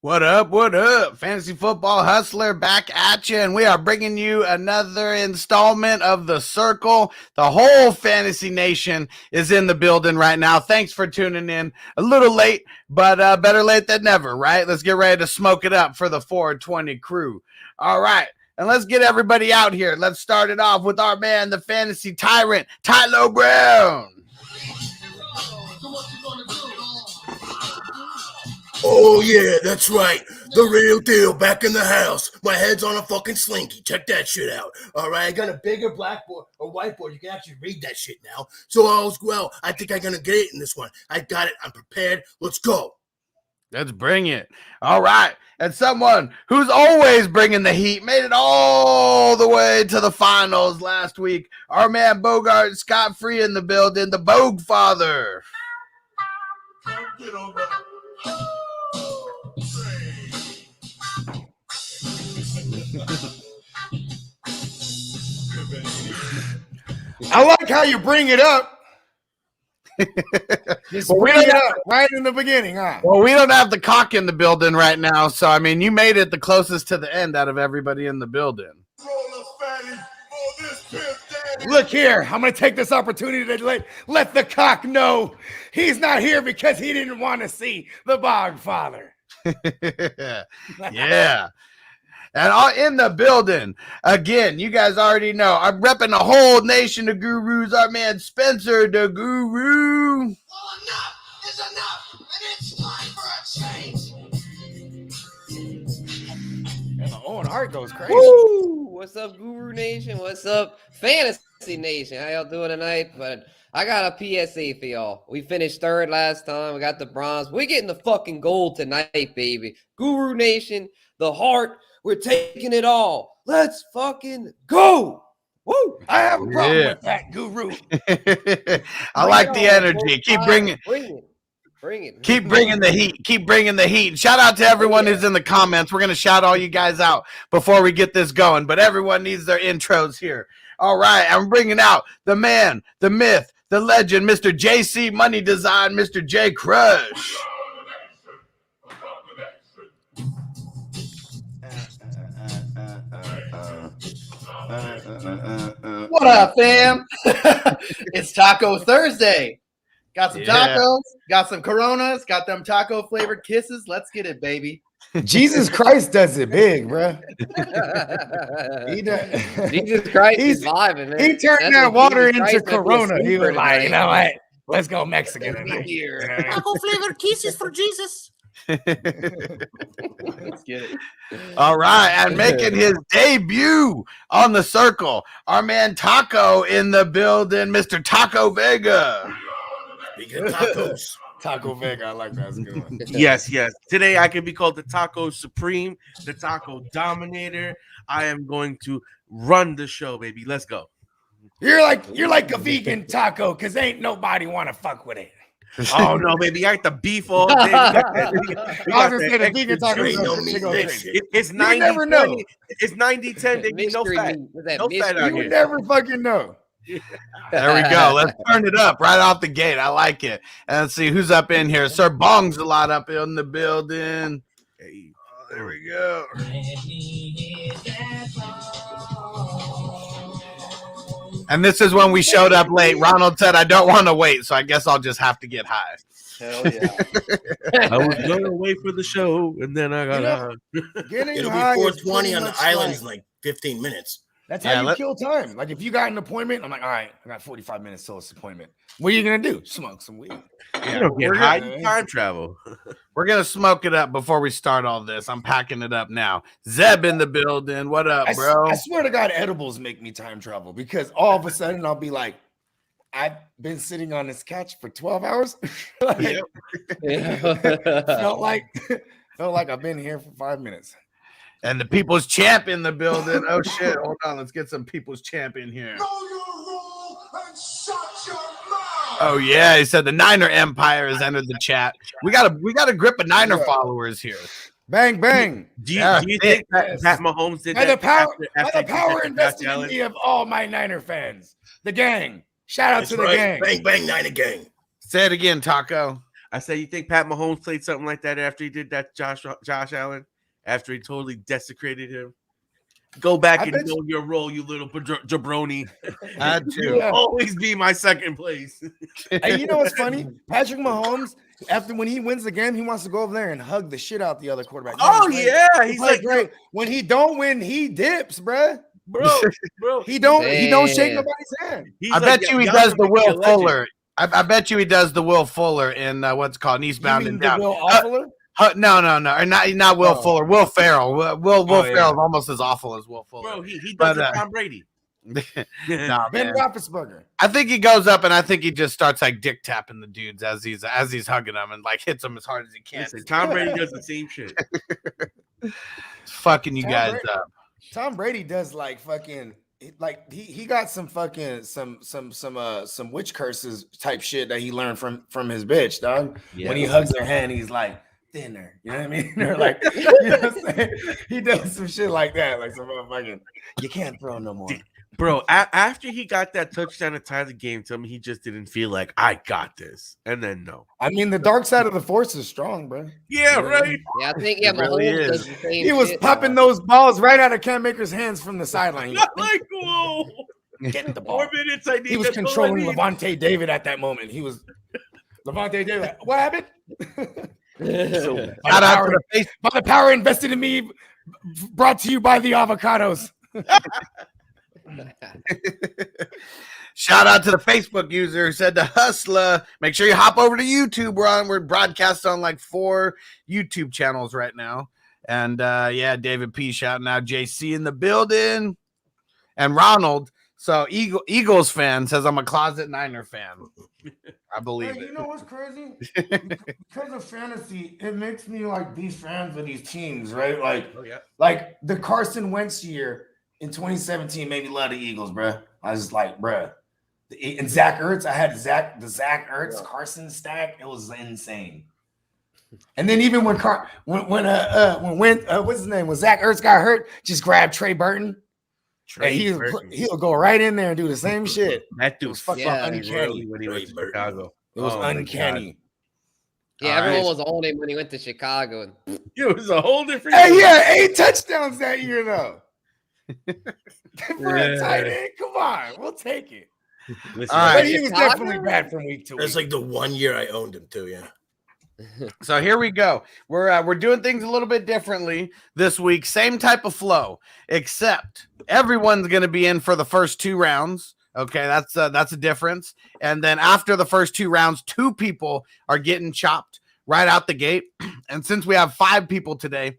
What up? What up? Fantasy Football Hustler back at you, and we are bringing you another installment of The Circle. The whole Fantasy Nation is in the building right now. Thanks for tuning in. A little late, but better late than never, right? Let's get ready to smoke it up for the 420 crew. All right, and let's get everybody out here. Let's start it off with our man, the Fantasy Tyrant, Tyler Brown. Oh, yeah, that's right. The real deal back in the house. My head's on a fucking slinky. Check that shit out. All right, I got a bigger blackboard or whiteboard. You can actually read that shit now. So, I think I'm going to get it in this one. I got it. I'm prepared. Let's go. Let's bring it. All right. And someone who's always bringing the heat made it all the way to the finals last week. Our man Bogard Scott free in the building, the Bogue Father. I like how you bring it up. Just bring it up right in the beginning, huh? Well, we don't have the cock in the building right now, so I mean, you made it the closest to the end out of everybody in the building. Look here, I'm going to take this opportunity to let the cock know he's not here because he didn't want to see the Bog Father. Yeah. And in the building, again, you guys already know, I'm repping the whole nation of gurus. Our man Spencer, the guru. Well, enough is enough, and it's time for a change. And the Owen Hart goes crazy. Woo! What's up, Guru Nation? What's up, Fantasy Nation? How y'all doing tonight? But I got a PSA for y'all. We finished third last time. We got the bronze. We're getting the fucking gold tonight, baby. Guru Nation, the Heart. We're taking it all. Let's fucking go. Woo! I have a problem with that, Guru. I like the energy. Keep bringing it. Keep bringing the heat. Keep bringing the heat. Shout out to everyone who's in the comments. We're going to shout all you guys out before we get this going, but everyone needs their intros here. All right, I'm bringing out the man, the myth, the legend, Mr. JC Money Design, Mr. J Crush. What up, fam? It's Taco Thursday. Got some tacos, got some Coronas, got them taco flavored kisses. Let's get it, baby. Jesus Christ does it big, bro. Jesus Christ is vibing, man. He turned that water into Corona. He was like, you know what? Let's go Mexican tonight. Taco flavored kisses for Jesus. Let's get it. All right, and making his debut on the circle, our man Taco in the building, Mr. Taco Vega. Bigger tacos. Taco Vega, I like that. That's a good one. Yes. Today I can be called the Taco Supreme, the Taco Dominator. I am going to run the show, baby. Let's go. You're like a vegan taco because ain't nobody want to fuck with it. Oh no, baby! I got the beef all day. We got I was gonna say the vegan taco. Ain't no meat in that shit. It's You 90 never know. 10. It's 90-10. Baby, no Mystery fat. meat. Was that No fat mystery out You here. meat? never fucking know. There we go. Let's turn it up right off the gate. I like it. And let's see who's up in here. Sir Bong's a lot up in the building. Hey. Oh, there we go. And this is when we showed up late. Ronald said, I don't want to wait, so I guess I'll just have to get high. Hell yeah. I was gonna wait for the show, and then I got Getting It'll be high is 420 on pretty the much islands like- in like 15 minutes. That's Yeah, how you let- kill time. Like if you got an appointment, I'm like, all right, I got 45 minutes till this appointment. What are you gonna do? Smoke some weed. You don't get we're high, gonna- you time travel. We're going to smoke it up before we start all this. I'm packing it up now. Zeb in the building. What up, bro? I swear to God, edibles make me time travel because all of a sudden I'll be like, I've been sitting on this couch for 12 hours. Like, felt like I've been here for 5 minutes. And the People's Champ in the building. Oh, shit. Hold on. Let's get some People's Champ in here. Know your role and shut your mouth. Oh, yeah. He said the Niner Empire has entered the chat. We got a grip of Niner Yeah. followers here. Bang, bang. Do you, Yeah, do you think that yes. Pat Mahomes did By that the power, after by he the did power that to Josh invested in Allen? me of all my Niner fans. The gang. Shout out That's to the right. gang. Bang, bang, Niner gang. Say it again, Taco. I say, you think Pat Mahomes played something like that after he did that Josh Allen? After he totally desecrated him? Go back I and bet know your role, you little jabroni. I do. Yeah. Always be my second place. Hey, you know what's funny? Patrick Mahomes, after when he wins the game, he wants to go over there and hug the shit out the other quarterback. Oh He's yeah, like, he's like, great. When he don't win, he dips, bruh. bro. He don't shake Damn. nobody's hand. He's I like, bet you he y'all does gonna the make me a Will legend. Fuller. I bet you he does the Will Fuller in what's called Eastbound You and mean the Down. Will Offler? No, or not Will Oh. Fuller. Will Ferrell. Will Oh, Ferrell is yeah. almost as awful as Will Fuller. Bro, he does But, it Tom Brady. Nah, Ben man. Roethlisberger. I think he goes up and I think he just starts like dick tapping the dudes as he's hugging them and like hits them as hard as he can. Listen, Tom Brady does the same shit. Fucking you Tom guys Brady- up. Tom Brady does like fucking like he got some fucking some witch curses type shit that he learned from his bitch, dog. When he hugs her hand, he's like thinner. You know what I mean? Or like, you know what I'm saying? He does some shit like that, like some motherfucking. You can't throw no more. Bro, after he got that touchdown to tie the game, tell me he just didn't feel like I got this, and then no. I mean, the dark side of the force is strong, bro. Yeah, right. Yeah, I think It really Mahomes is. does the same He was shit, popping dog. those balls right out of Cam Maker's hands from the sideline. He was Like, whoa, getting the ball. 4 minutes. I need. He was that's all I controlling need. Levante David at that moment. He was Levante David. What happened? Shout out to the face. By the power invested in me, brought to you by the avocados. Shout out to the Facebook user who said the hustler. Make sure you hop over to YouTube. We're broadcast on like 4 YouTube channels right now. And yeah, David P shouting out JC in the building. And Ronald. So Eagles fan says I'm a closet Niner fan. I believe Hey, it. you know what's crazy? Because of fantasy, it makes me like be fans of these teams, right? Like, Oh yeah. like the Carson Wentz year in 2017 made me love the Eagles, bruh. I was like, bruh. And Zach Ertz, I had the Zach Ertz Carson stack. It was insane. And then even when what's his name? When Zach Ertz got hurt, just grab Trey Burton. And he'll go right in there and do the same shit. That It dude was fucking fucking Yeah. uncanny. when he went to Trey Burton. Chicago. It was Oh my uncanny. Yeah, All everyone right. was on him when he went to Chicago. And God. It was a whole different. Hey, yeah, 8 touchdowns that year though. For a Yeah. tight end, come on, we'll take it. Listen, All right. But he was Chicago? definitely bad from week to week. That's like the 1 year I owned him too. Yeah. So here we go. We're doing things a little bit differently this week. Same type of flow, except everyone's going to be in for the first 2 rounds. Okay, that's a difference. And then after the first 2 rounds, 2 people are getting chopped right out the gate. And since we have 5 people today,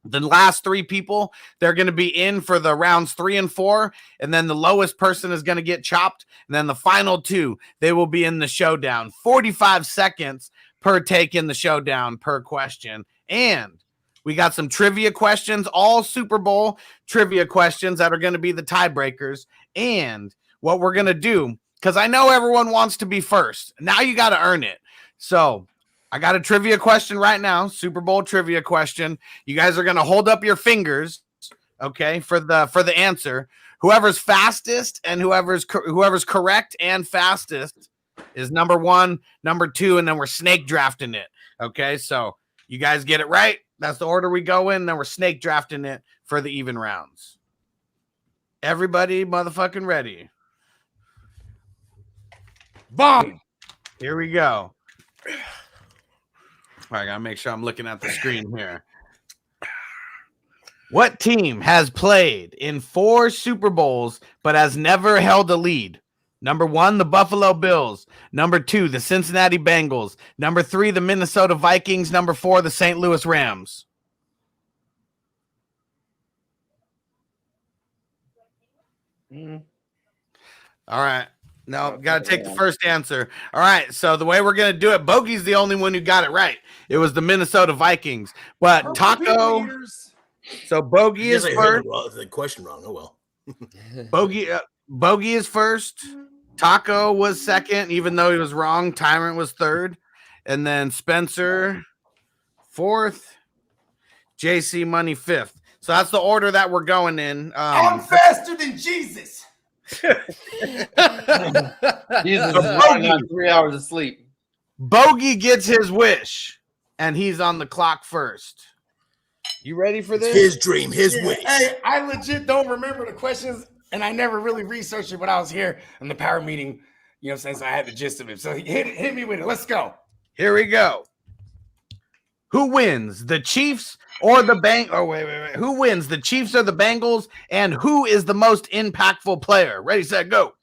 the last 3 people, they're going to be in for the rounds 3 and 4, and then the lowest person is going to get chopped. And then the final 2, they will be in the showdown. 45 seconds per take in the showdown per question. And we got some trivia questions, all Super Bowl trivia questions that are going to be the tiebreakers. And what we're going to do, because I know everyone wants to be first. Now you got to earn it. So I got a trivia question right now, Super Bowl trivia question. You guys are going to hold up your fingers, okay, for the answer. Whoever's fastest and whoever's correct and fastest is number 1, number 2, and then we're snake drafting it. Okay, so you guys get it right. That's the order we go in. Then we're snake drafting it for the even rounds. Everybody motherfucking ready. Bomb. Here we go. All right, I gotta make sure I'm looking at the screen here. What team has played in 4 Super Bowls but has never held a lead? Number 1, the Buffalo Bills. Number 2, the Cincinnati Bengals. Number 3, the Minnesota Vikings. Number 4, the St. Louis Rams. All right. No, got to take the first answer. All right. So the way we're going to do it, Bogey's the only one who got it right. It was the Minnesota Vikings. But Taco. So Bogey is first. The question wrong. Oh, well. Bogey is first. Taco was second, even though he was wrong. Tyrant was third. And then Spencer, fourth. JC Money, fifth. So that's the order that we're going in. I'm faster than Jesus. Jesus is on 3 hours of sleep. Bogey gets his wish, and he's on the clock first. You ready for this? His dream, his wish. Hey, I legit don't remember the questions, and I never really researched it when I was here in the power meeting. You know what I'm saying? So I had the gist of it. So hit me with it. Let's go. Here we go. Who wins, the Chiefs or the Bang? Oh, wait. Who wins, the Chiefs or the Bengals? And who is the most impactful player? Ready, set, go.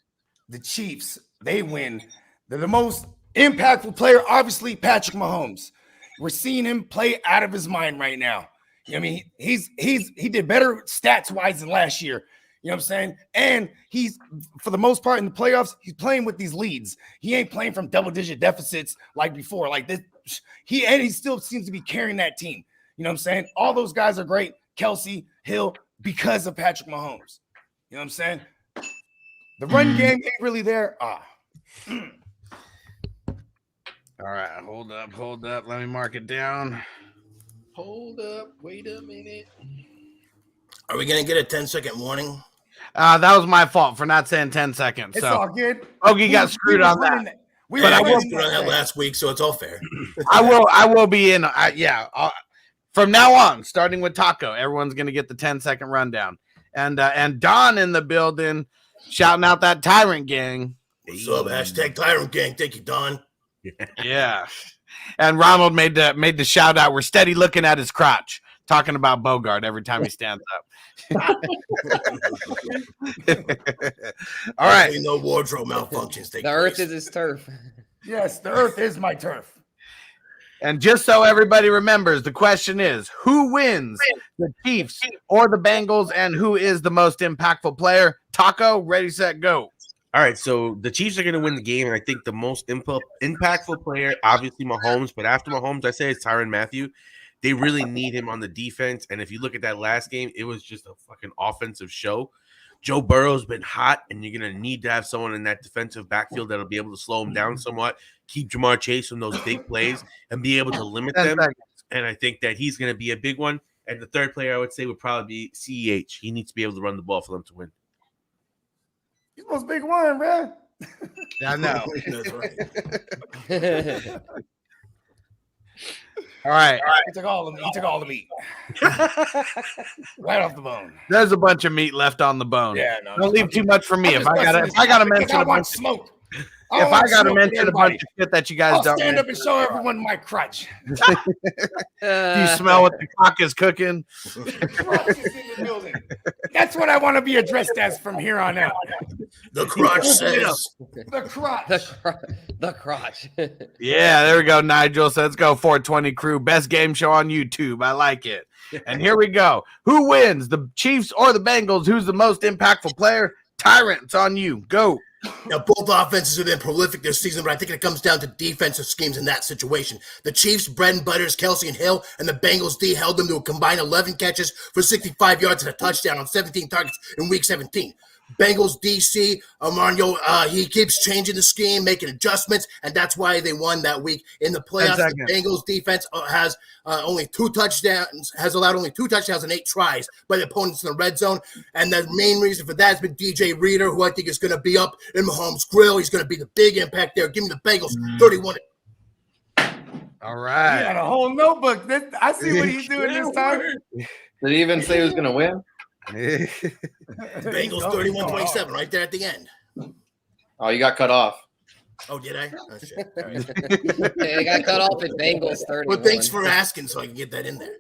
The Chiefs, they win. They're the most impactful player, obviously, Patrick Mahomes. We're seeing him play out of his mind right now. You know what I mean? He did better stats-wise than last year. You know what I'm saying? And he's, for the most part in the playoffs, he's playing with these leads. He ain't playing from double-digit deficits like before. Like this, he still seems to be carrying that team. You know what I'm saying? All those guys are great. Kelsey, Hill, because of Patrick Mahomes. You know what I'm saying? The run game ain't really there. All right, hold up. Let me mark it down. Hold up. Wait a minute. Are we going to get a 10-second warning? That was my fault for not saying 10 seconds. It's so all good. Bogey got screwed on that. But I was on that last week, so it's all fair. I will be in. From now on, starting with Taco, everyone's going to get the 10-second rundown. And Don in the building, shouting out that Tyrant gang. What's up? Hashtag Tyrant gang. Thank you, Don. Yeah. And Ronald made the shout out. We're steady looking at his crotch, talking about Bogard every time he stands up. All right. No wardrobe malfunctions. The earth is his turf. Yes, the earth is my turf. And just so everybody remembers, the question is, who wins, the Chiefs or the Bengals, and who is the most impactful player? Taco, ready, set, go. All right, so the Chiefs are going to win the game, and I think the most impactful player, obviously Mahomes, but after Mahomes, I say it's Tyrann Mathieu. They really need him on the defense, and if you look at that last game, it was just a fucking offensive show. Joe Burrow's been hot, and you're going to need to have someone in that defensive backfield that'll be able to slow him down somewhat, keep Jamar Chase from those big plays, and be able to limit them. And I think that he's going to be a big one. And the third player I would say would probably be CEH. He needs to be able to run the ball for them to win. He's the most big one, bro. I know. That's right. All right. He took all the meat. Right off the bone. There's a bunch of meat left on the bone. Yeah, no. Don't leave too much for me. If I gotta mention a bunch, smoke. if I gotta mention a bunch of shit that you guys I'll don't stand up and show everyone my crutch. Do you smell what the cock is cooking? Crutch is in the building. That's what I want to be addressed as from here on out. The crotch says. The crotch. The crotch. Yeah, there we go, Nigel. So let's go 420 crew. Best game show on YouTube. I like it. And here we go. Who wins, the Chiefs or the Bengals? Who's the most impactful player? Tyrant, it's on you. Go. Now, both offenses have been prolific this season, but I think it comes down to defensive schemes in that situation. The Chiefs' bread and butter is Kelsey and Hill, and the Bengals' D held them to a combined 11 catches for 65 yards and a touchdown on 17 targets in Week 17. Bengals DC, Armando, he keeps changing the scheme, making adjustments, and that's why they won that week. In the playoffs, the Bengals defense has only 2 touchdowns, has allowed only 2 touchdowns and 8 tries by the opponents in the red zone. And the main reason for that has been DJ Reader, who I think is going to be up in Mahomes' grill. He's going to be the big impact there. Give me the Bengals 31. All right. He had a whole notebook. I see what he's doing this time. Did he even say he was going to win? Bengals 31-27 right there at the end. Oh, you got cut off. Oh, did I? Oh, shit. All right. Yeah, they got cut off at Bengals 31. Well, thanks for asking so I can get that in there.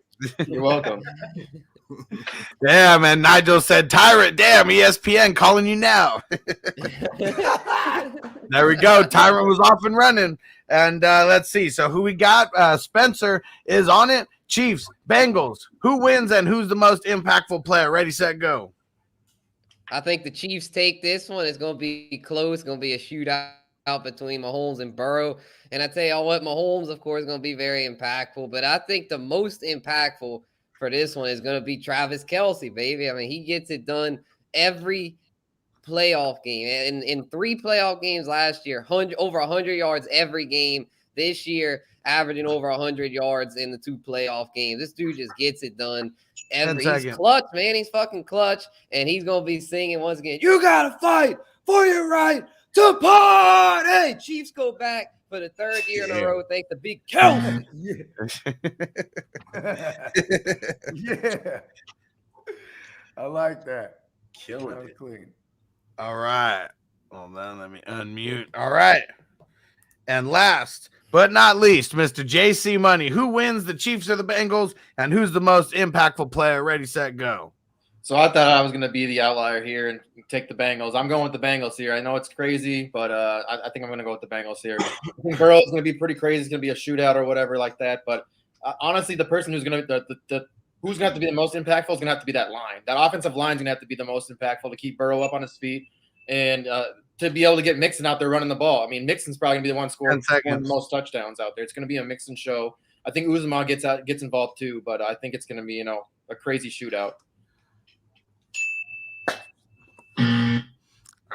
You're welcome. Damn, and Nigel said, Tyrant, damn, ESPN calling you now. There we go. Tyrant was off and running. And let's see. So who we got? Spencer is on it. Chiefs, Bengals. Who wins and who's the most impactful player? Ready, set, go. I think the Chiefs take this one. It's going to be close. It's going to be a shootout between Mahomes and Burrow. And I tell you what, Mahomes, of course, is going to be very impactful. But I think the most impactful for this one is going to be Travis Kelce, baby. I mean, he gets it done every playoff game. In 3 playoff games last year, over 100 yards every game. This year, averaging over 100 yards in the 2 playoff games. This dude just gets it done. He's clutch, man. He's fucking clutch. And he's going to be singing once again, you got to fight for your right to party. Chiefs go back for the 3rd year in a row. Thank the big Kelce. Yeah. I like that. Killing it. Clean. All right. Hold on. Let me unmute. All right. And last but not least, Mr. JC Money. Who wins, the Chiefs or the Bengals? And who's the most impactful player? Ready, set, go. So I thought I was going to be the outlier here and take the Bengals. I'm going with the Bengals here. I know it's crazy, but I think I'm going to go with the Bengals here. I think Burrow's going to be pretty crazy. It's going to be a shootout or whatever like that. But honestly, the person who's going to who's going to have to be the most impactful is going to have to be that line. That offensive line is going to have to be the most impactful to keep Burrow up on his feet and to be able to get Mixon out there running the ball. I mean, Mixon's probably going to be the one scoring the most touchdowns out there. It's going to be a Mixon show. I think Uzomah gets involved too, but I think it's going to be, a crazy shootout.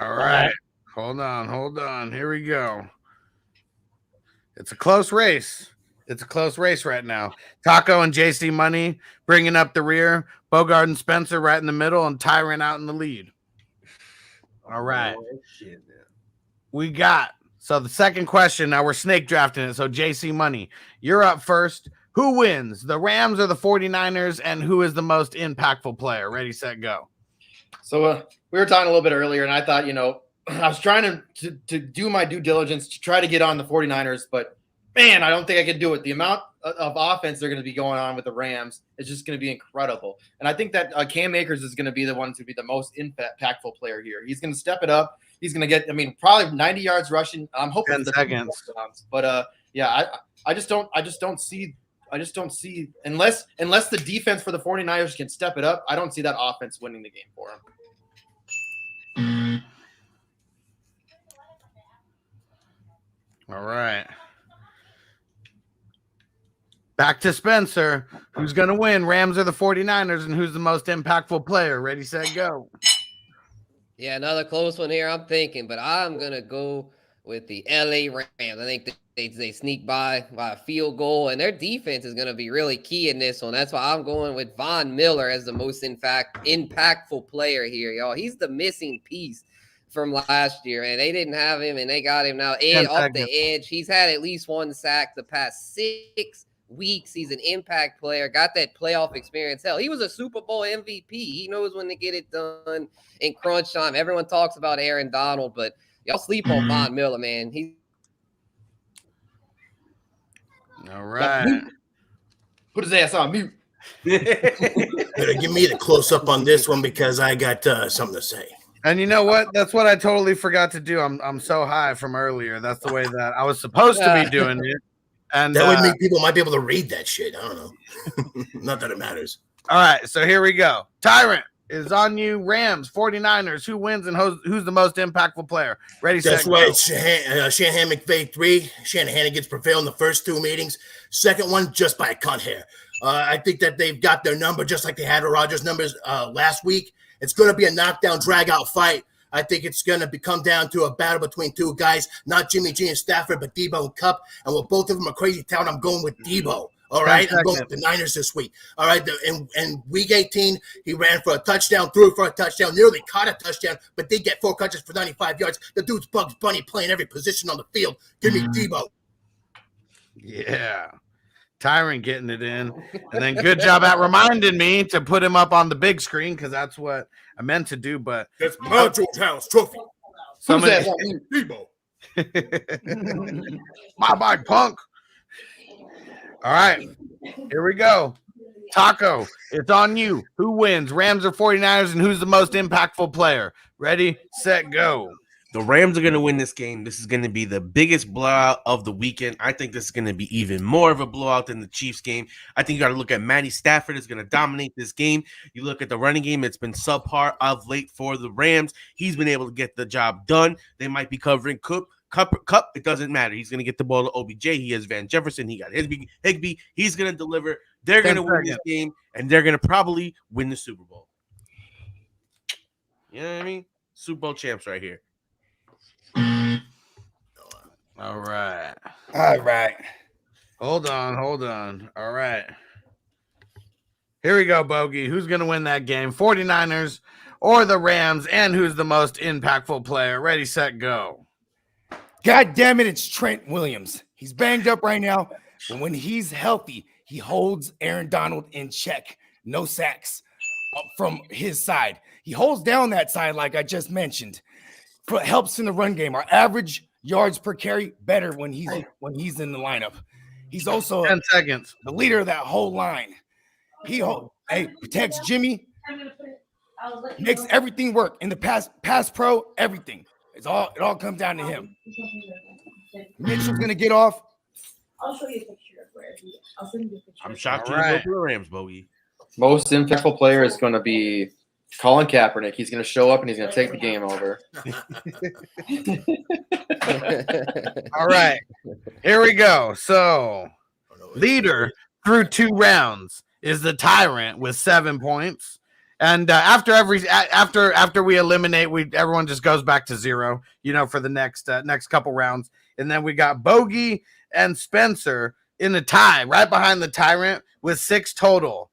All right. Hold on. Here we go. It's a close race. Right now. Taco and JC Money bringing up the rear. Bogard and Spencer right in the middle, and Tyrant out in the lead. All right. We got, so the second question, now we're snake drafting it. So JC Money, you're up first. Who wins, the Rams or the 49ers, and who is the most impactful player? Ready, set, go. So we were talking a little bit earlier, and I thought, I was trying to do my due diligence to try to get on the 49ers, but man, I don't think I could do it. The amount of offense they're going to be going on with the Rams is just going to be incredible. And I think that Cam Akers is going to be the one to be the most impactful player here. He's going to step it up. He's going to get, probably 90 yards rushing. I'm hoping 10 seconds. But I just don't see unless the defense for the 49ers can step it up, I don't see that offense winning the game for them. All right. Back to Spencer. Who's going to win, Rams or the 49ers, and who's the most impactful player? Ready, set, go. Yeah, another close one here, I'm thinking, but I'm going to go with the LA Rams. I think they sneak by a field goal, and their defense is going to be really key in this one. That's why I'm going with Von Miller as the most impactful player here, y'all. He's the missing piece from last year, and they didn't have him, and they got him now off the edge. He's had at least 1 sack the past 6 weeks. He's an impact player, got that playoff experience. Hell, he was a Super Bowl MVP. He knows when to get it done in crunch time. Everyone talks about Aaron Donald, but y'all sleep on Von Miller, man. All right. Put his ass on mute. Better give me the close up on this one because I got something to say. And you know what? That's what I totally forgot to do. I'm so high from earlier. That's the way that I was supposed to be doing it. And that would mean people might be able to read that shit. I don't know. Not that it matters. All right, so here we go. Tyrant is on you. Rams, 49ers. Who wins and who's the most impactful player? Ready, set, That's go. right. Shanahan McVay 3. Shanahan gets prevailed in the first 2 meetings. Second one, just by a cunt hair. I think that they've got their number just like they had Rodgers' numbers last week. It's going to be a knockdown, drag-out fight. I think it's going to come down to a battle between two guys, not Jimmy G and Stafford, but Debo and Cup. And with both of them are crazy talent, I'm going with Debo. All right, I'm going with the Niners this week. All right, in week 18, he ran for a touchdown, threw for a touchdown, nearly caught a touchdown, but did get 4 catches for 95 yards. The dude's Bugs Bunny playing every position on the field. Give me Debo. Yeah. Tyrant getting it in. And then good job at reminding me to put him up on the big screen because that's what I meant to do. But that's my George House trophy. Debo. My bike, punk. All right, here we go. Taco, it's on you. Who wins, Rams or 49ers, and who's the most impactful player? Ready, set, go. The Rams are going to win this game. This is going to be the biggest blowout of the weekend. I think this is going to be even more of a blowout than the Chiefs game. I think you got to look at Matty Stafford is going to dominate this game. You look at the running game. It's been subpar of late for the Rams. He's been able to get the job done. They might be covering Cup, it doesn't matter. He's going to get the ball to OBJ. He has Van Jefferson. He got Higbee. He's going to deliver. They're going to win this game, and they're going to probably win the Super Bowl. You know what I mean? Super Bowl champs right here. All right. Hold on. All right. Here we go, Bogey. Who's going to win that game? 49ers or the Rams, and who's the most impactful player? Ready, set, go. God damn it, it's Trent Williams. He's banged up right now, but when he's healthy, he holds Aaron Donald in check. No sacks from his side. He holds down that side like I just mentioned. Helps in the run game. Our average yards per carry better when he's in the lineup. He's also 10 seconds. The leader of that whole line. He protects Jimmy, makes everything work in the pass pro, everything. It all comes down to him. Mitchell's gonna get off. I'll show you a picture of where I'll send you a picture. I'm shocked you go to the Rams, Bogey. Most impactful player is going to be Colin Kaepernick. He's going to show up and he's going to take the game over. All right, here we go. So, leader through 2 rounds is the Tyrant with 7 points. And after we eliminate, everyone just goes back to 0, for the next couple rounds. And then we got Bogey and Spencer in the tie, right behind the Tyrant with 6 total.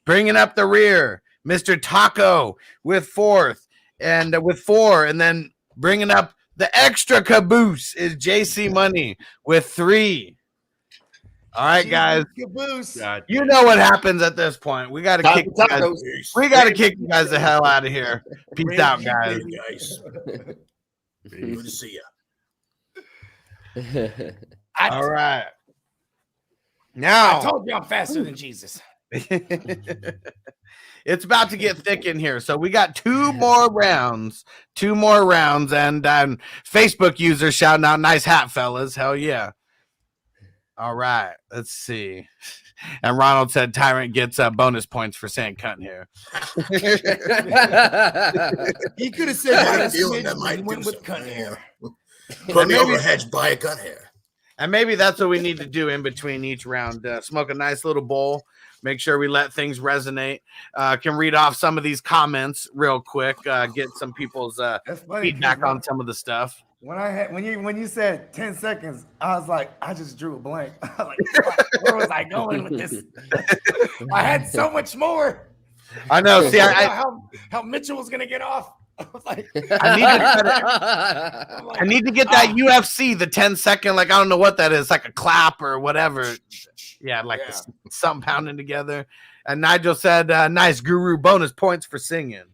Bringing up the rear, Mr. Taco with 4th and with 4, and then bringing up the extra caboose is JC Money with 3. All right, guys. You know what happens at this point. We got to kick you guys. We got to kick you guys the hell out of here. Peace out, guys. Good to see you. All right. Now I told you I'm faster than Jesus. It's about to get thick in here. So we got 2 more rounds, and Facebook users shouting out, nice hat, fellas. Hell yeah. All right, let's see. And Ronald said Tyrant gets bonus points for saying cutting hair. He could have said that might went with cutting hair. Put me over hedge, buy a cut hair. And maybe that's what we need to do in between each round. Smoke a nice little bowl. Make sure we let things resonate. Can read off some of these comments real quick. Get some people's feedback on some of the stuff. When you said 10 seconds, I was like, I just drew a blank. I was like, where was I going with this? I had so much more. I know. See, how Mitchell was gonna get off. I was like, I need to get that UFC, the 10-second, like I don't know what that is, like a clap or whatever. Yeah, something pounding together. And Nigel said, "Nice Guru bonus points for singing."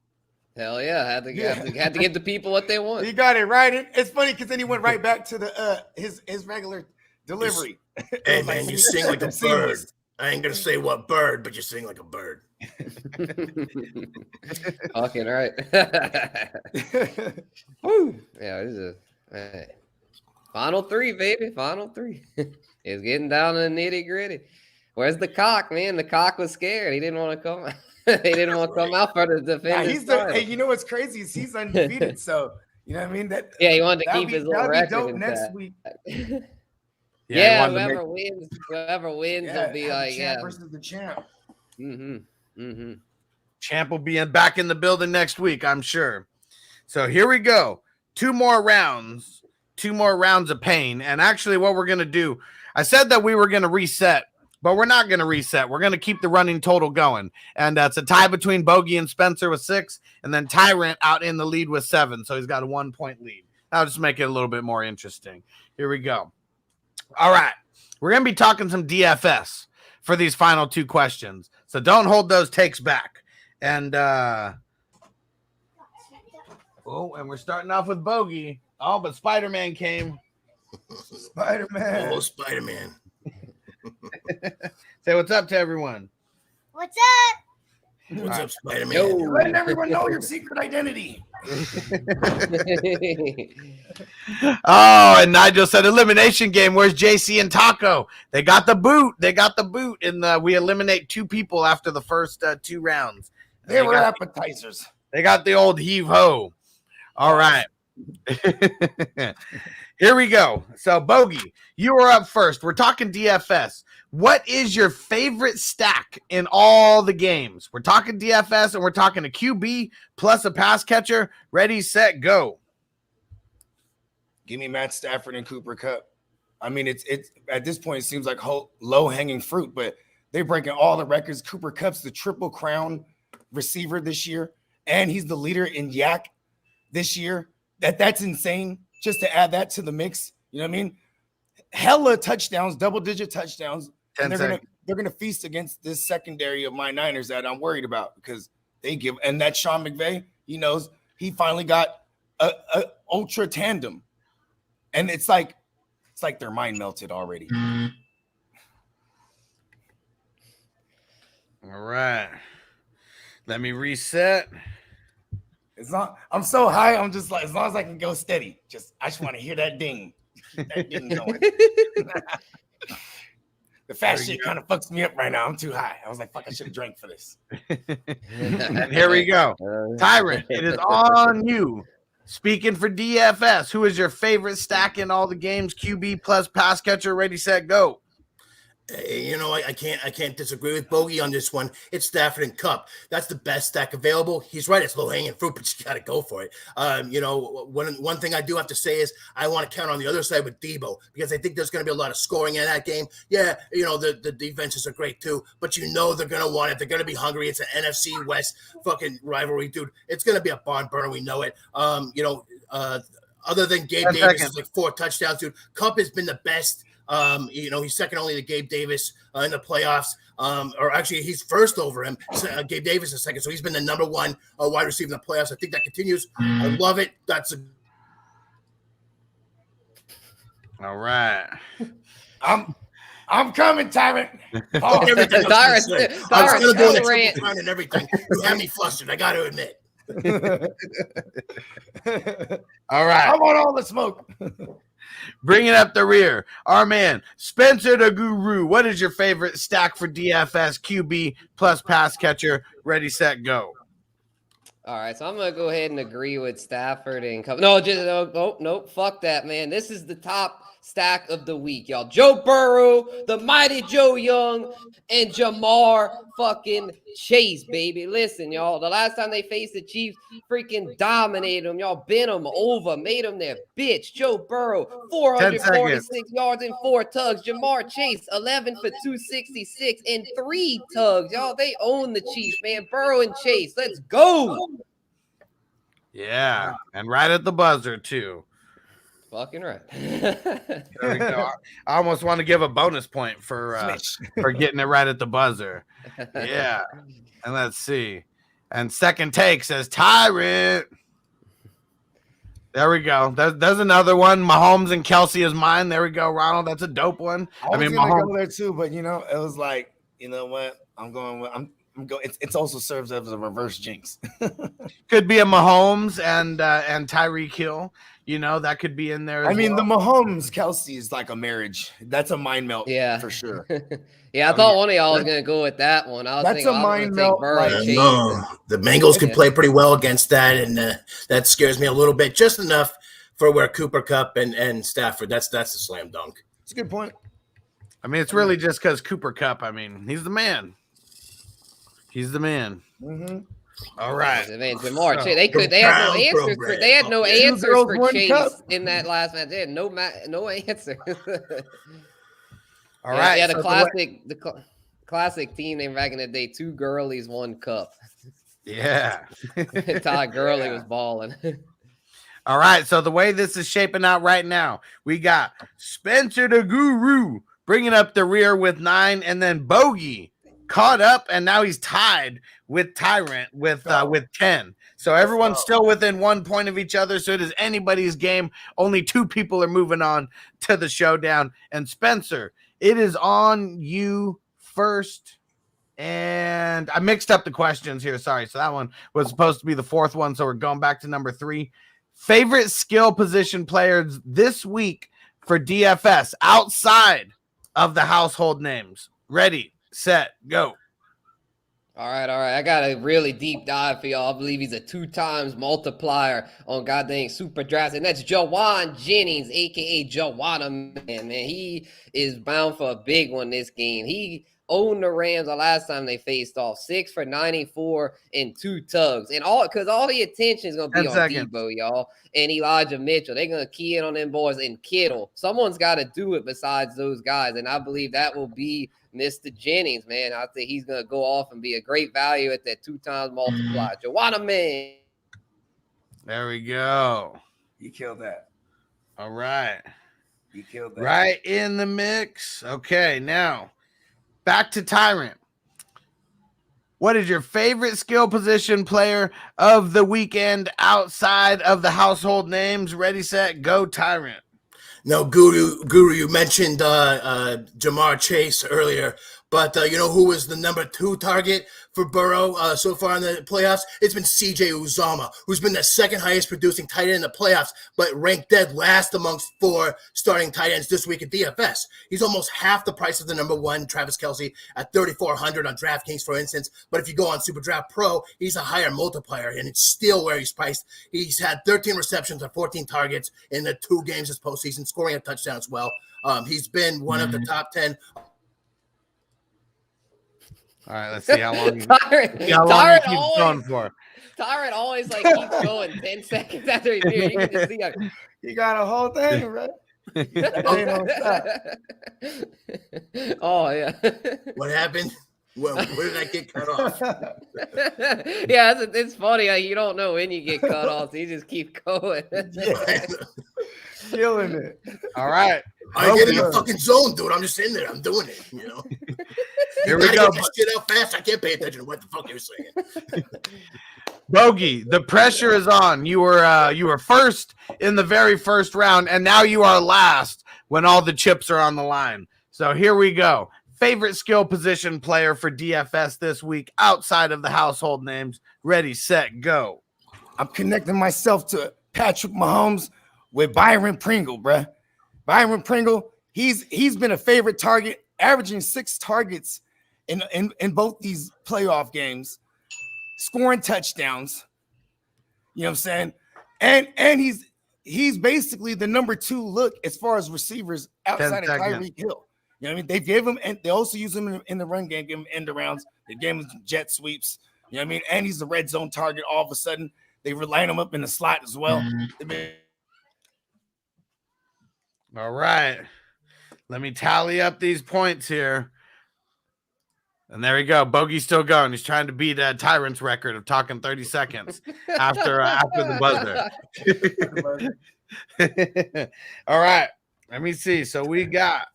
Hell yeah, had to give the people what they want. You got it right. It's funny because then he went right back to the his regular delivery. Hey man, you sing like a bird. I ain't gonna say what bird, but you sing like a bird. Talking right. Woo. Yeah, this is final 3, baby. Final 3. It's getting down to the nitty gritty. Where's the cock, man? The cock was scared. He didn't want to come. He didn't want to come out for the defense. Hey, you know what's crazy is he's undefeated. So you know what I mean. He wanted to keep his little record next week. Yeah, whoever wins will be like champ versus the champ. Champ will be back in the building next week, I'm sure. So here we go. 2 more rounds of pain. And actually what we're going to do, I said that we were going to reset, but we're not going to reset. We're going to keep the running total going. And that's a tie between Bogey and Spencer with 6, and then Tyrant out in the lead with 7. So he's got a 1-point lead. That'll just make it a little bit more interesting. Here we go. All right. We're going to be talking some DFS for these final 2 questions. So don't hold those takes back. And and we're starting off with Bogey. Oh, but Spider-Man came. Spider-Man. Oh, Spider-Man. Say what's up to everyone. What's up? What's up, Spider-Man? You're letting everyone know your secret identity. Oh, and Nigel said elimination game. Where's JC and Taco? They got the boot. And we eliminate 2 people after the first 2 rounds. They were appetizers. They got the old heave-ho. All right. Here we go. So, Bogey, you are up first. We're talking DFS. What is your favorite stack in all the games? We're talking DFS, and we're talking a QB plus a pass catcher. Ready, set, go. Give me Matt Stafford and Cooper Kupp. I mean, it's at this point, it seems like low-hanging fruit, but they're breaking all the records. Cooper Kupp's the triple crown receiver this year, and he's the leader in yak this year. That's insane. Just to add that to the mix, you know what I mean? Hella touchdowns, double-digit touchdowns, and they're gonna feast against this secondary of my Niners that I'm worried about because they give. And that Sean McVay, he knows he finally got a ultra tandem, and it's like their mind melted already. All right, let me reset. It's not. I'm so high. I'm just like, as long as I can go steady. I just want to hear that ding. That ding going. The fast shit kind of fucks me up right now. I'm too high. I was like, fuck, I should have drank for this. And here we go. Tyrant, it is on you. Speaking for DFS, who is your favorite stack in all the games? QB plus pass catcher, ready, set, go. You know, I can't disagree with Bogey on this one. It's Stafford and Kupp. That's the best stack available. He's right. It's low-hanging fruit, but you got to go for it. You know, one thing I do have to say is I want to count on the other side with Debo because I think there's going to be a lot of scoring in that game. Yeah, you know, the defenses are great too, but you know they're going to want it. They're going to be hungry. It's an NFC West fucking rivalry, dude. It's going to be a barn burner. We know it. You know, other than Gabe Davis, is like 4 touchdowns, dude. Kupp has been the best. You know, he's second only to Gabe Davis in the playoffs. Or actually, he's first over him. Gabe Davis is second, so he's been the number 1 wide receiver in the playoffs. I think that continues. I love it. That's all right. I'm coming, Tyrant. everything. Tyrant And everything. You have me flustered. I got to admit. All right. I want all the smoke. Bringing up the rear, our man Spencer the Guru. What is your favorite stack for DFS QB plus pass catcher? Ready, set, go. All right, so I'm gonna go ahead and agree with Stafford and no, fuck that, man. This is the top stack of the week, y'all. Joe Burrow, the mighty Joe Young, and Jamar fucking Chase, baby. Listen, y'all, the last time they faced the Chiefs, freaking dominated them. Y'all bent them over, made them their bitch. Joe Burrow, 446 yards and 4 tugs. Jamar Chase, 11 for 266 and 3 tugs. Y'all, they own the Chiefs, man. Burrow and Chase, let's go. Yeah, and right at the buzzer, too. Fucking right. There we go. I almost want to give a bonus point for getting it right at the buzzer. Yeah. And let's see. And second take says Tyrant. There we go. There's another one. Mahomes and Kelsey is mine. There we go, Ronald. That's a dope one. I mean, Mahomes go there too, but you know, it was like, you know what? I'm going. It's also serves as a reverse jinx. Could be a Mahomes and Tyreek Hill. You know, that could be in there. I mean, the Mahomes Kelsey is like a marriage. That's a mind melt, for sure. Yeah, I thought one of y'all was gonna go with that one. That's a mind melt. No, the Bengals can play pretty well against that, and that scares me a little bit, just enough for where Cooper Kupp and Stafford. That's a slam dunk. It's a good point. I mean, it's really just because Cooper Kupp. I mean, he's the man. He's the man. Mm-hmm. All right. Man, Jamar, So, Chase, they had no Brown answers for program. they had no Okay. answers girls, for one Chase cup. in that last match. They had no answer. All right. Yeah, the so classic team name back in the day, 2 girlies, 1 cup. yeah. Todd Gurley was balling. All right. So the way this is shaping out right now, we got Spencer the Guru bringing up the rear with 9, and then Bogey caught up, and now he's tied with Tyrant with 10. So everyone's still within 1 point of each other. So it is anybody's game. Only 2 people are moving on to the showdown. And Spencer, it is on you first. And I mixed up the questions here. Sorry. So that one was supposed to be the 4th one. So we're going back to number 3. Favorite skill position players this week for DFS outside of the household names. Ready, set, go. All right. I got a really deep dive for y'all. I believe he's a 2 times multiplier on goddamn super drafts, and that's Jawan Jennings, aka Joanna Man. He is bound for a big one this game. He owned the Rams the last time they faced off, 6 for 94 and 2 tugs, and all the attention is gonna be on Debo, y'all, and Elijah Mitchell. They're gonna key in on them boys and Kittle. Someone's got to do it besides those guys, and I believe that will be Mr. Jennings, man. I think he's gonna go off and be a great value at that 2 times multiplier. Joanna Man. There we go. You killed that. All right. You killed that. Right in the mix. Okay, now back to Tyrant. What is your favorite skill position player of the weekend outside of the household names? Ready, set, go, Tyrant. Now, Guru, you mentioned Jamar Chase earlier, but you know who was the number 2 target for Burrow so far in the playoffs? It's been CJ Uzomah, who's been the 2nd highest producing tight end in the playoffs, but ranked dead last amongst 4 starting tight ends this week at DFS. He's almost half the price of the number 1, Travis Kelce, at $3,400 on DraftKings, for instance. But if you go on Super Draft Pro, he's a higher multiplier, and it's still where he's priced. He's had 13 receptions and 14 targets in the 2 games this postseason, scoring a touchdown as well. He's been one of the top 10. All right, let's see how long Tyrant keeps going for. Tyrant always keeps going 10 seconds after he's here. You can just see You got a whole thing, right? Oh yeah. What happened? Where did I get cut off? Yeah, it's funny. You don't know when you get cut off, so you just keep going. Killing it. All right. I get in the fucking zone, dude. I'm just in there. I'm doing it, you know. Here we go. Get this shit out fast. I can't pay attention to what the fuck you're saying. Bogey, the pressure is on. You were first in the very first round, and now you are last when all the chips are on the line. So here we go. Favorite skill position player for DFS this week outside of the household names. Ready, set, go. I'm connecting myself to Patrick Mahomes with Byron Pringle, bruh. Byron Pringle, he's been a favorite target, averaging 6 targets in both these playoff games, scoring touchdowns. You know what I'm saying? And he's basically the number 2 look as far as receivers outside of Tyreek Hill. You know what I mean? They gave him, and they also use him in the run game, give him end arounds. They gave him jet sweeps. You know what I mean? And he's the red zone target. All of a sudden, they line him up in the slot as well. All right. Let me tally up these points here. And there we go. Bogey's still going. He's trying to beat Tyrant's record of talking 30 seconds after the buzzer. All right. Let me see. So we got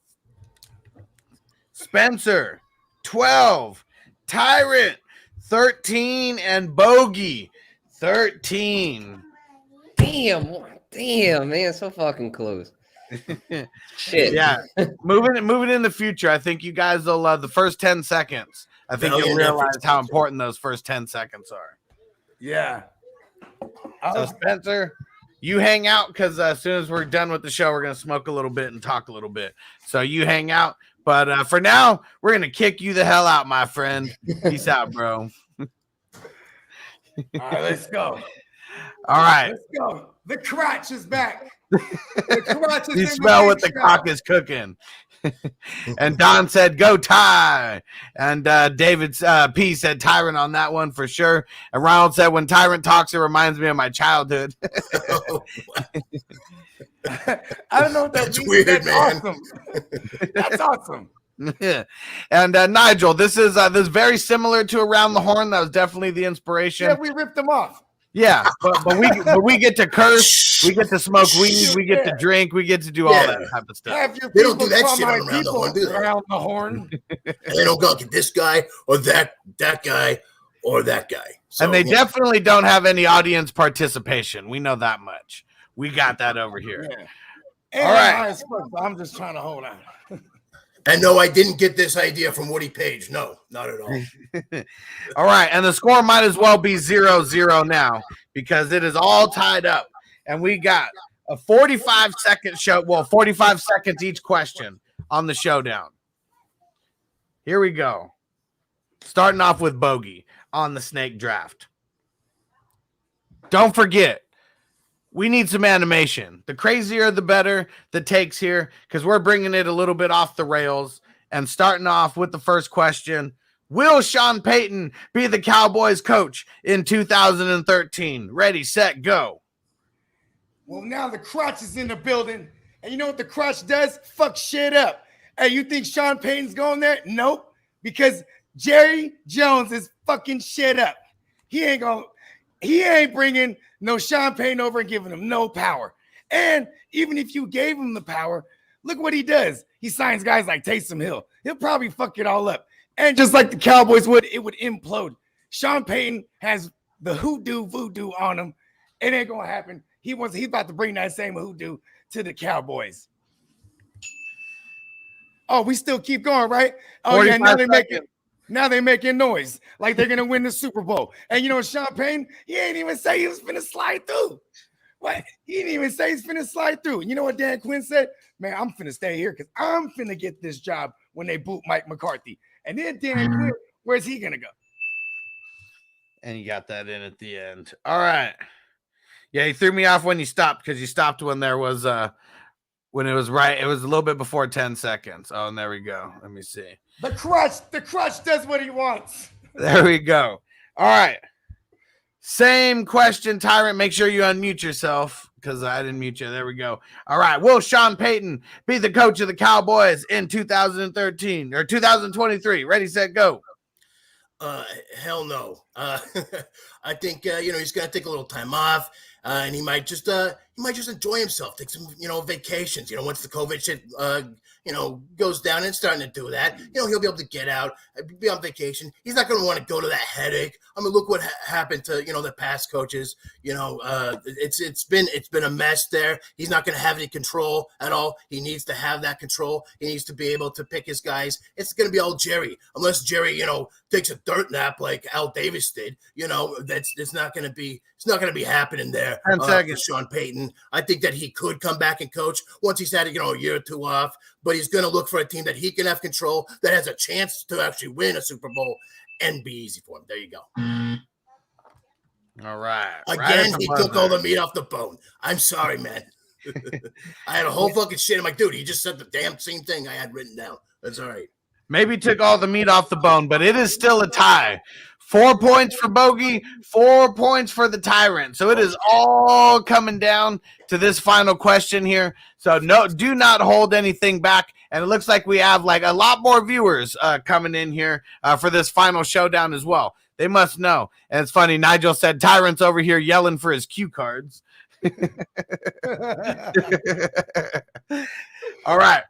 Spencer, 12, Tyrant, 13, and Bogey, 13. Damn, man, so fucking close. Shit. Yeah. Moving in the future, I think you guys will the first 10 seconds. I think you'll realize how important those first 10 seconds are. Yeah. So Spencer, you hang out because as soon as we're done with the show, we're going to smoke a little bit and talk a little bit. So you hang out. But for now, we're going to kick you the hell out, my friend. Peace out, bro. All right, let's go. All right. Let's go. The crotch is back. The crotch is you smell what the cock is cooking. And Don said, go Ty. And David's P said Tyrant on that one for sure. And Ronald said, when Tyrant talks, it reminds me of my childhood. I don't know what that That's means. weird, That's man. awesome. That's awesome. And Nigel, this is very similar to Around the Horn. That was definitely the inspiration. Yeah, we ripped them off. Yeah, but we get to curse, we get to smoke weed, we get to drink, we get to do all that type of stuff. Have your They don't people do that call shit my on Around the people Horn, do they? Around the Horn. And they don't go get this guy or that guy or that guy. So, And they definitely don't have any audience participation. We know that much. We got that over here. Yeah. And All right. I'm high as fuck, so I'm just trying to hold on. And no, I didn't get this idea from Woody Page. No, not at all. All right, and the score might as well be 0-0 now because it is all tied up. And we got a 45-second show. Well, 45 seconds each question on the showdown. Here we go. Starting off with Bogey on the snake draft. Don't forget, we need some animation. The crazier, the better the takes here, because we're bringing it a little bit off the rails. And starting off with the first question, will Sean Payton be the Cowboys coach in 2013? Ready, set, go. Well, now the crotch is in the building. And you know what the crotch does? Fuck shit up. Hey, you think Sean Payton's going there? Nope. Because Jerry Jones is fucking shit up. He ain't bringing no Sean Payton over and giving him no power. And even if you gave him the power, look what he does. He signs guys like Taysom Hill. He'll probably fuck it all up. And just like the Cowboys would, it would implode. Sean Payton has the voodoo on him. It ain't gonna happen. He's about to bring that same hoodoo to the Cowboys. Oh, we still keep going, right? Oh yeah, now they're making noise like they're gonna win the Super Bowl. And you know, Sean Payton, he ain't even say he was finna slide through. What? He didn't even say he's finna slide through. You know what Dan Quinn said? Man, I'm finna stay here because I'm finna get this job when they boot Mike McCarthy. And then Dan Quinn, where's he gonna go? And you got that in at the end. All right. Yeah, he threw me off when you stopped because you stopped when there was when it was right. It was a little bit before 10 seconds. Oh, and there we go. Let me see. The crutch does what he wants. There we go. All right. Same question, Tyrant. Make sure you unmute yourself because I didn't mute you. There we go. All right. Will Sean Payton be the coach of the Cowboys in 2013 or 2023? Ready, set, go. Hell no. I think he's gonna take a little time off, and he might just enjoy himself, take some vacations. Once the COVID shit goes down, and it's starting to do that. He'll be able to get out, be on vacation. He's not gonna want to go to that headache. I mean, look what happened to the past coaches. It's been a mess there. He's not gonna have any control at all. He needs to have that control. He needs to be able to pick his guys. It's gonna be all Jerry, unless Jerry takes a dirt nap like Al Davis did. It's not gonna be happening there for Sean Payton. I think that he could come back and coach once he's had a year or two off, but he's going to look for a team that he can have control, that has a chance to actually win a Super Bowl and be easy for him. There you go. All right. Again, he took all the meat off the bone. I'm sorry, man. I had a whole fucking shit. I'm like, dude, he just said the damn same thing I had written down. That's all right. Maybe took all the meat off the bone, but it is still a tie. 4 points for Bogey, 4 points for the Tyrant. So it is all coming down to this final question here. So do not hold anything back. And it looks like we have like a lot more viewers coming in here for this final showdown as well. They must know. And it's funny, Nigel said Tyrant's over here yelling for his cue cards. All right.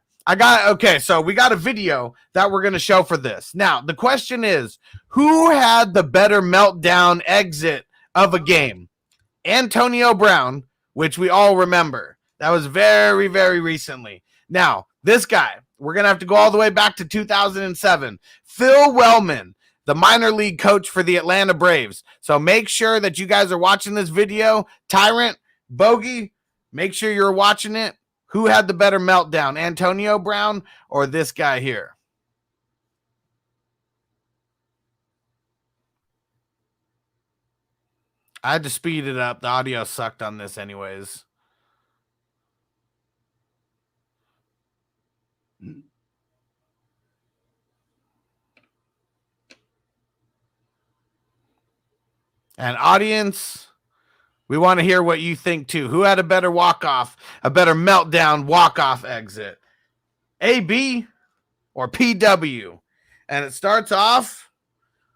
So we got a video that we're going to show for this. Now, the question is, who had the better meltdown exit of a game? Antonio Brown, which we all remember. That was very, very recently. Now, this guy, we're going to have to go all the way back to 2007. Phil Wellman, the minor league coach for the Atlanta Braves. So make sure that you guys are watching this video. Tyrant, Bogey, make sure you're watching it. Who had the better meltdown, Antonio Brown or this guy here? I had to speed it up. The audio sucked on this anyways. And audience, we want to hear what you think too. Who had a better walk-off, a better meltdown walk-off exit? AB or PW? And it starts off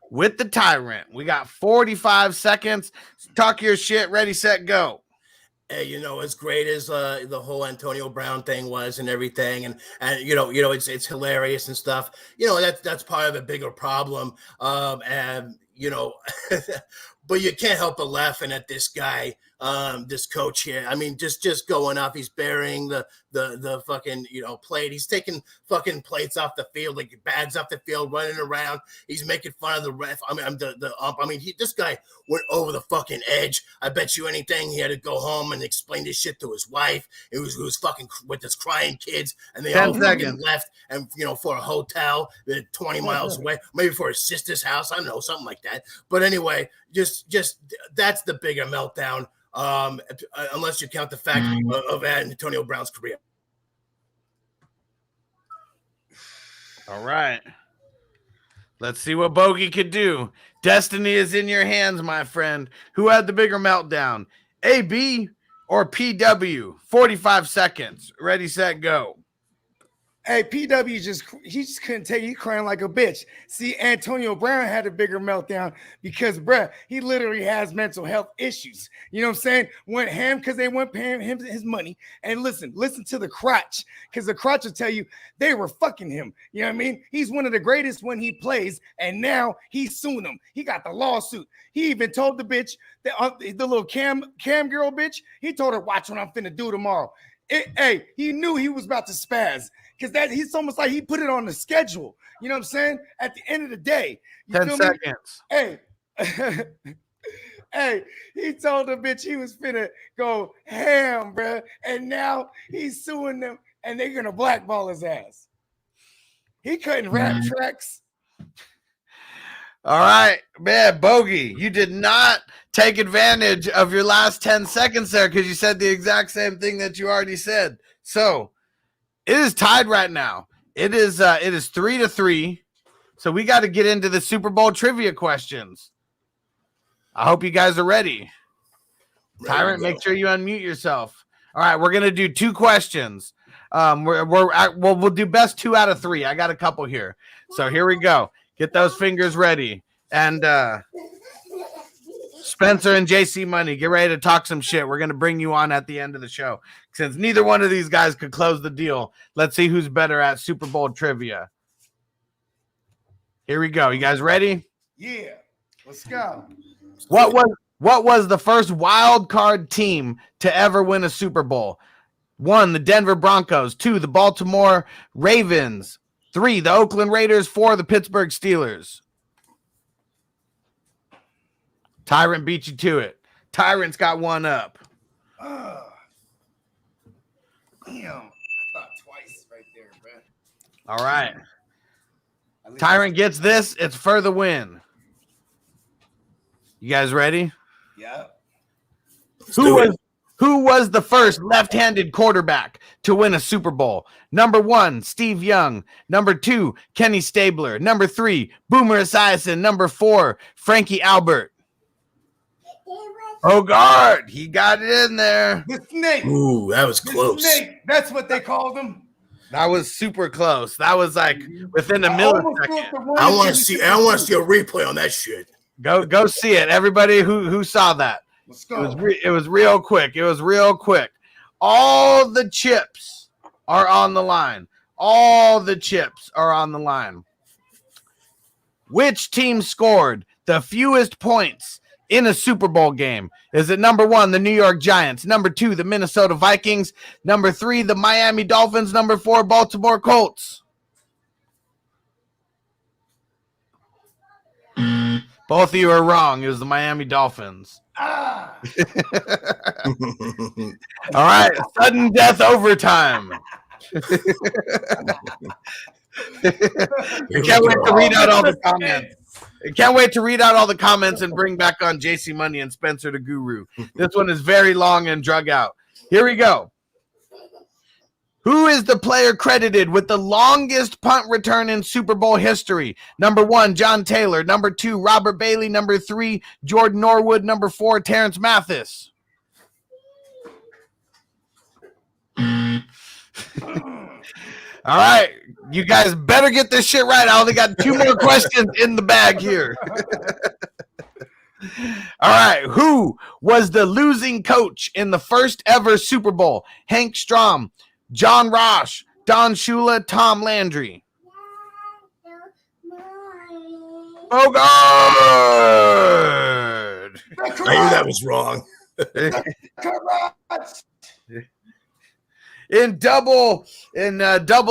with the Tyrant. We got 45 seconds. Talk your shit. Ready, set, go. Hey, as great as the whole Antonio Brown thing was and everything, and it's hilarious and stuff. That's part of a bigger problem. And but you can't help but laughing at this guy, this coach here. I mean, just going off. He's burying the fucking plate. He's taking fucking plates off the field, like bags off the field, running around. He's making fun of the ref. I mean, the ump. I mean, this guy went over the fucking edge. I bet you anything he had to go home and explain this shit to his wife. It was fucking with his crying kids, and they all fucking left and for a hotel 20 miles away, maybe for his sister's house. I don't know, something like that. But anyway, just that's the bigger meltdown. Unless you count the fact of Antonio Brown's career. All right. Let's see what Bogey could do. Destiny is in your hands, my friend. Who had the bigger meltdown? AB or PW? 45 seconds. Ready, set, go. Hey, PW he just couldn't take it. He crying like a bitch. See, Antonio Brown had a bigger meltdown because, bruh, he literally has mental health issues. You know what I'm saying? Went ham because they weren't paying him his money. And listen to the crotch, because the crotch will tell you they were fucking him. You know what I mean? He's one of the greatest when he plays, and now he's suing them. He got the lawsuit. He even told the bitch, the little cam girl bitch, he told her, watch what I'm finna do tomorrow. Hey, he knew he was about to spaz. Because he's almost like he put it on the schedule. You know what I'm saying? At the end of the day. 10 seconds. Hey. Hey, he told the bitch he was finna go ham, bro. And now he's suing them, and they're going to blackball his ass. He couldn't rap tracks. All right, man, Bogey, you did not take advantage of your last 10 seconds there because you said the exact same thing that you already said. So, it is tied right now. It is 3-3. So we got to get into the Super Bowl trivia questions. I hope you guys are ready. Tyrant, make sure you unmute yourself. All right, we're gonna do 2 questions. We'll do best 2 out of 3. I got a couple here. So here we go. Get those fingers ready. And Spencer and JC Money, get ready to talk some shit. We're going to bring you on at the end of the show. Since neither one of these guys could close the deal, let's see who's better at Super Bowl trivia. Here we go. You guys ready? Yeah. Let's go. What was the first wild card team to ever win a Super Bowl? 1, the Denver Broncos. 2, the Baltimore Ravens. 3, the Oakland Raiders. 4, the Pittsburgh Steelers. Tyrant beat you to it. Tyrant's got one up. Damn. I thought twice right there, bro. All right. Tyrant gets this. It's for the win. You guys ready? Yeah. Who was the first left-handed quarterback to win a Super Bowl? Number 1, Steve Young. Number 2, Kenny Stabler. Number 3, Boomer Esiason. Number 4, Frankie Albert. Bogard, he got it in there. The snake. Ooh, that was close. The snake. That's what they called him. That was super close. That was like within a millisecond. I want to see a replay on that shit. Go see it. Everybody who saw that. Let's go. It was real quick. It was real quick. All the chips are on the line. All the chips are on the line. Which team scored the fewest points in a Super Bowl game? Is it number 1, the New York Giants? Number 2, the Minnesota Vikings? Number 3, the Miami Dolphins? Number 4, Baltimore Colts? Both of you are wrong. It was the Miami Dolphins. All right, sudden death overtime. I can't wait to read out all the comments. I can't wait to read out all the comments and bring back on JC Money and Spencer the Guru. This one is very long and drug out. Here we go. Who is the player credited with the longest punt return in Super Bowl history? Number 1, John Taylor. Number 2, Robert Bailey. Number 3, Jordan Norwood. Number 4, Terrence Mathis. All right. You guys better get this shit right. I only got 2 more questions in the bag here. All right. Who was the losing coach in the first ever Super Bowl? Hank Strom, John Ross, Don Shula, Tom Landry. Bogard! I knew that was wrong. In double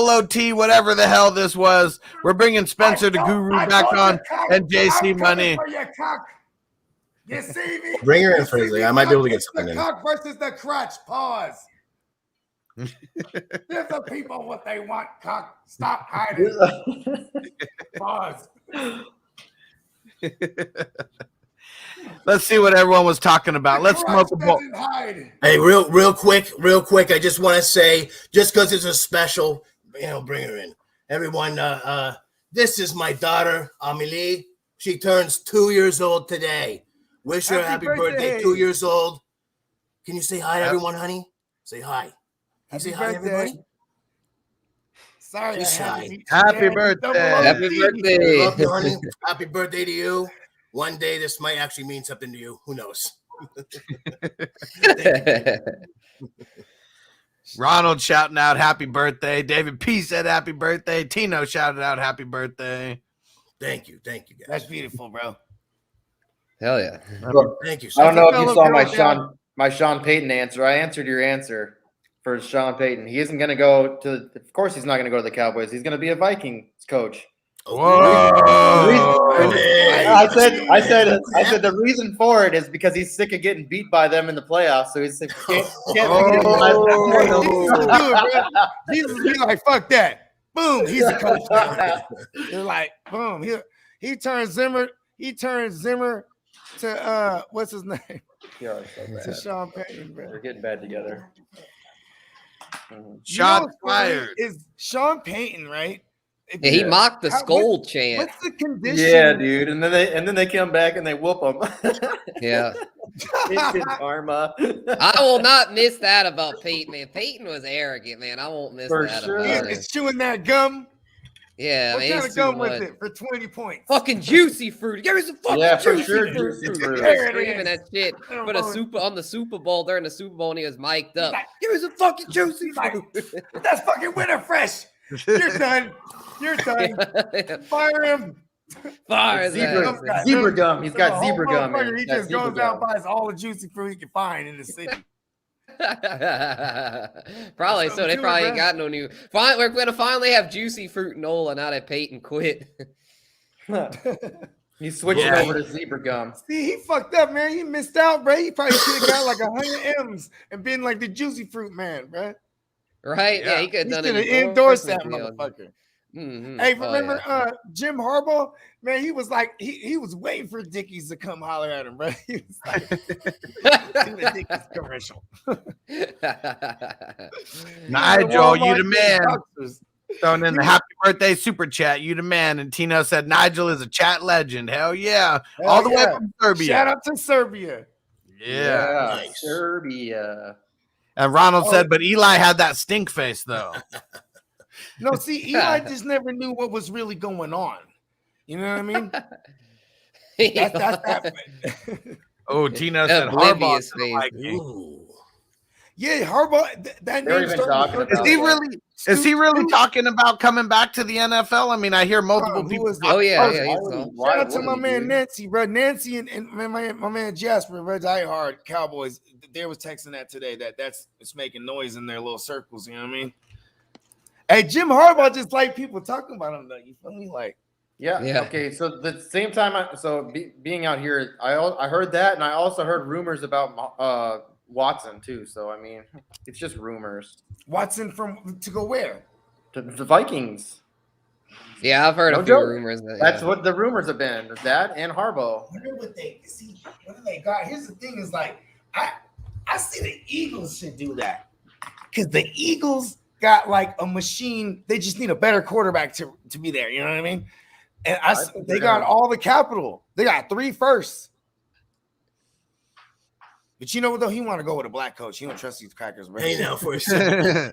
OT, whatever the hell this was, we're bringing Spencer the Guru back on and JC Money. You see me? Bring her in, Frizzly. I might be able to get something the in. cock versus the crutch. Pause. Give the people what they want, cock. Stop hiding. Pause. Let's see what everyone was talking about. Let's smoke a bowl. Hey, real quick. I just want to say, just because it's a special, bring her in. Everyone, this is my daughter, Amelie. She turns 2 years old today. Wish her a happy birthday, 2 years old. Can you say hi to everyone, honey? Say hi. Can you say hi to everybody? Sorry, Happy birthday. Happy birthday. Love you, honey. Happy birthday to you. One day this might actually mean something to you. Who knows? Ronald shouting out happy birthday. David P said happy birthday. Tino shouted out happy birthday. Thank you, guys. That's beautiful, bro. Hell yeah. Thank you. I don't know if you saw my Sean Payton answer. I answered your answer for Sean Payton. He isn't going to go to. Of course, he's not going to go to the Cowboys. He's going to be a Vikings coach. Whoa! I said the reason for it is because he's sick of getting beat by them in the playoffs. So he's He's like, fuck that. Boom, he's a coach. You're like, boom. He turns Zimmer to what's his name? To Sean Payton, bro. We're getting bad together. Shots fired. Is Sean Payton, right? Yeah, he mocked the skull chant. What's the condition? Yeah, dude. And then they come back and they whoop him. Yeah. It's his karma. I will not miss that about Peyton, man. Peyton was arrogant, man. I won't miss For that sure. about him. He's chewing that gum. Yeah, What man. kind He's of gum too was much. it for 20 points? Fucking juicy fruit. Give me some fucking for juicy sure, fruit. juicy fruit. There it Screaming is. that shit don't for know. the Super Bowl during the Super Bowl, and he was mic'd up. like- Give me some fucking juicy like- fruit. That's fucking winter fresh. You're done. You're done. Fire him. Fire his ass. Zebra gum. He's got The zebra whole gum. motherfucker, Man. He Got just zebra goes out gum. and buys all the juicy fruit he can find in the city. Probably so. They probably ain't bro. got no new. Fine, we're gonna finally have juicy fruit Nola now that Peyton quit. He's switching Yeah. over to zebra gum. See, he fucked up, man. He missed out, bro. He probably should have got like 100 M's and been like the juicy fruit man, bro. Right? Yeah, he could He have should done have it. endorsed that motherfucker. Mm-hmm. Hey, remember Jim Harbaugh? Man, he was like, he was waiting for Dickies to come holler at him, bro. He was like, do the Dickies commercial. Nigel, you the man. Throwing in the happy birthday super chat. You the man. And Tino said Nigel is a chat legend. Hell yeah. Hell All the way yeah. from Serbia. Shout out to Serbia. Yeah. Nice. Serbia. And Ronald said, but Eli had that stink face, though. No, see, Eli just never knew what was really going on. You know what I mean? That's that. Oh, Tino said Harbaugh. Oblivious face. Like you. Ooh. Yeah, Harbaugh. That They were name even started talking with- about Is he really talking about coming back to the NFL? I mean, I hear multiple who people. was that? Oh yeah, Why he's would he- cool. why Shout out to would my he, man dude? Nancy, bro. Nancy and my man Jasper, bro, Die Hard Cowboys. They was texting that today. It's making noise in their little circles. You know what I mean? Hey, Jim Harbaugh just like people talking about him though. You feel me? Like, Yeah. Yeah. Okay. So the same time, being out here, I heard that, and I also heard rumors about Watson too. So I mean, it's just rumors. Watson to go where? The Vikings. Yeah, I've heard No a few joke. rumors. That's what the rumors have been. That and Harbaugh. I wonder what they see. What do they got? Here's the thing: is like I see the Eagles should do that because the Eagles got like a machine. They just need a better quarterback to be there. You know what I mean? And they got all the capital. They got 3 firsts. But you know what, though? He want to go with a black coach. He don't trust these crackers, bro. Hey, now for a second.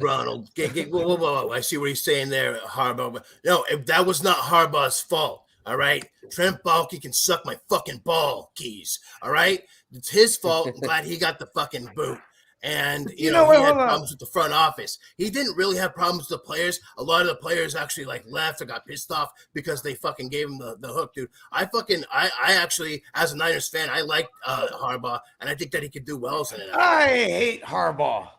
Ronald, whoa. I see what he's saying there, Harbaugh. No, that was not Harbaugh's fault, all right? Trent Baalke can suck my fucking ball keys, all right? It's his fault. I'm glad he got the fucking boot. And, you know he had problems with the front office. He didn't really have problems with the players. A lot of the players actually, like, left or got pissed off because they fucking gave him the hook, dude. I actually, as a Niners fan, I like Harbaugh, and I think that he could do well as an NFL. I hate Harbaugh.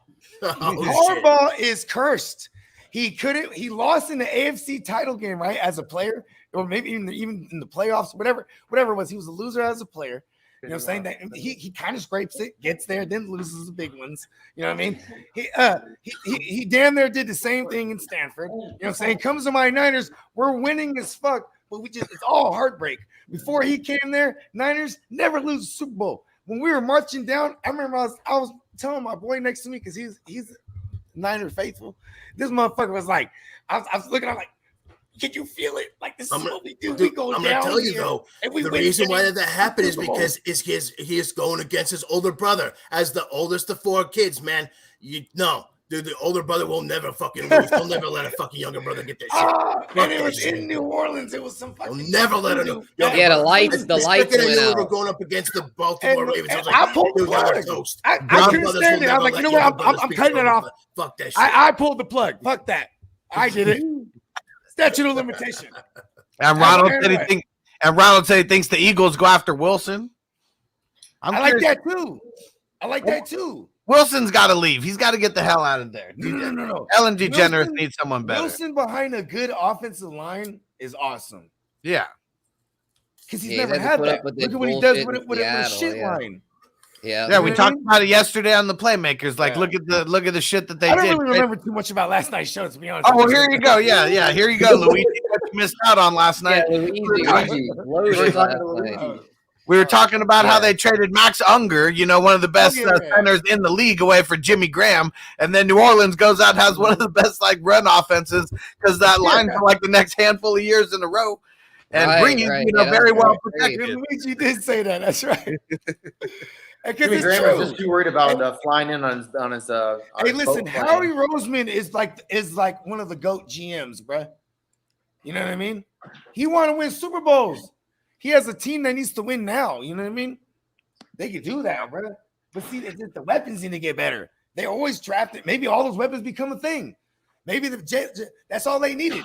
Harbaugh is cursed. He lost in the AFC title game, right, as a player, or maybe even in the playoffs, whatever it was. He was a loser as a player. You know what I'm saying? That he kind of scrapes it, gets there, then loses the big ones. You know what I mean? He damn near did the same thing in Stanford. You know what I'm saying? Comes to my Niners, we're winning as fuck, but it's all heartbreak. Before he came there, Niners never lose a Super Bowl. When we were marching down, I remember I was telling my boy next to me, because he's Niner faithful. This motherfucker was like, I was looking, I'm like, can you feel it? Like, this is what we do. We go down. I'm gonna tell you though, the reason why that happened is because he is going against his older brother as the oldest of 4 kids. Man, dude, the older brother will never fucking lose. He'll never let a fucking younger brother get that shit. And it was in New Orleans. It was some fucking. He'll never let him. Yeah, the lights went out. We were going up against the Baltimore Ravens. I was like, I pulled the plug. I couldn't stand it. I was like, you know what? I'm cutting it off. Fuck that shit. I pulled the plug. Fuck that. I did it. Statute of limitation. And Ronald said he thinks the Eagles go after Wilson. I like that too. Wilson's got to leave. He's got to get the hell out of there. No. Ellen DeGeneres needs someone better. Wilson behind a good offensive line is awesome. Yeah. Because he's never had that. Look at what he does with a shit line. Yeah, we talked about it yesterday on the Playmakers. Like, look at the shit that they did. I don't really remember too much about last night's show, to be honest. Oh, well, here you go. Yeah, here you go, Luigi. What you missed out on last night. Luigi. We were talking about how they traded Max Unger, one of the best centers in the league, away for Jimmy Graham, and then New Orleans goes out and has one of the best run offenses because that line for the next handful of years in a row. And bringing very well protected. Luigi did say that. That's right. Jimmy Graham was just too worried about flying in on his. Hey, listen, Howie Roseman is like one of the GOAT GMs, bro. You know what I mean? He want to win Super Bowls. He has a team that needs to win now. You know what I mean? They can do that, bro. But see, the weapons need to get better. They always draft it. Maybe all those weapons become a thing. Maybe that's all they needed.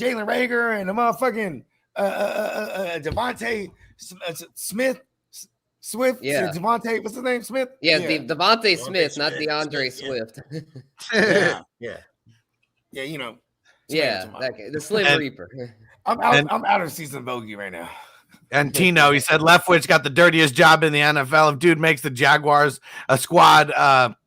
Jalen Reagor and the motherfucking Devontae Swift. Yeah. Devontae, what's his name? Smith? Yeah. Devontae Smith, not DeAndre Swift. Yeah, the Slim Reaper. I'm out of season bogey right now. And Tino, he said Leftwich got the dirtiest job in the NFL. If dude makes the Jaguars a squad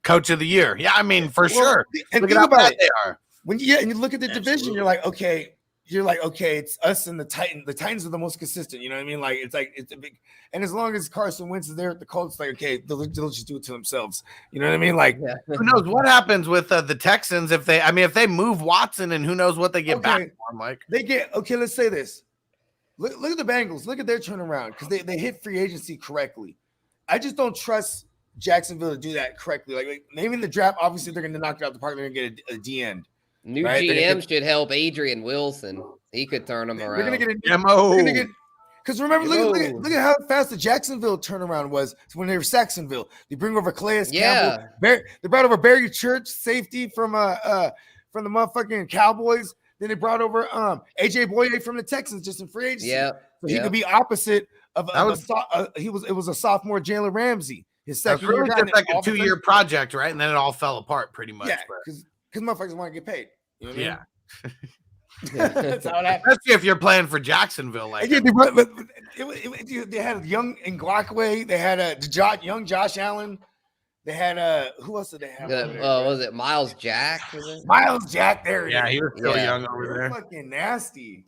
coach of the year. Yeah, I mean, for sure. And look at how bad they are. And you look at the division, you're like, okay, it's us and the Titans. The Titans are the most consistent. You know what I mean? It's a big, and as long as Carson Wentz is there at the Colts, okay, they'll just do it to themselves. You know what I mean? Who knows what happens with the Texans if they move Watson, and who knows what they get back for him, Mike? They get let's say this. Look at the Bengals. Look at their turnaround because they hit free agency correctly. I just don't trust Jacksonville to do that correctly. Like maybe in the draft, obviously they're going to knock it out the park. They're going to get a D end. New GM should help Adrian Wilson. He could turn them around. We're going to get a MO. Because remember, look at how fast the Jacksonville turnaround was when they were Saxonville. They bring over Calais Campbell. They brought over Barry Church, safety from the motherfucking Cowboys. Then they brought over AJ Boye from the Texans just in free agency. Yeah, so he could be opposite of it was a sophomore Jalen Ramsey. His second year, just like a 2-year project, right? And then it all fell apart pretty much. Yeah, because motherfuckers want to get paid. You know what I mean? That's how it happens. Especially if you're playing for Jacksonville, they had young Ngakwe, they had a young Josh Allen, they had who else did they have? Was it Miles Jack? Miles Jack, there. Yeah, he was still young over there. Fucking nasty.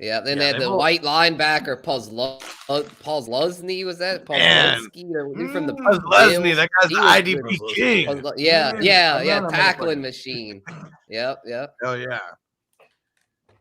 Yeah, then Yeah, they had the white linebacker, Pozlosny, was that? Pozlosny, from the Lesney, Bills. that guy's He the was IDP pretty- king. Yeah, tackling machine. Yep. Oh yeah.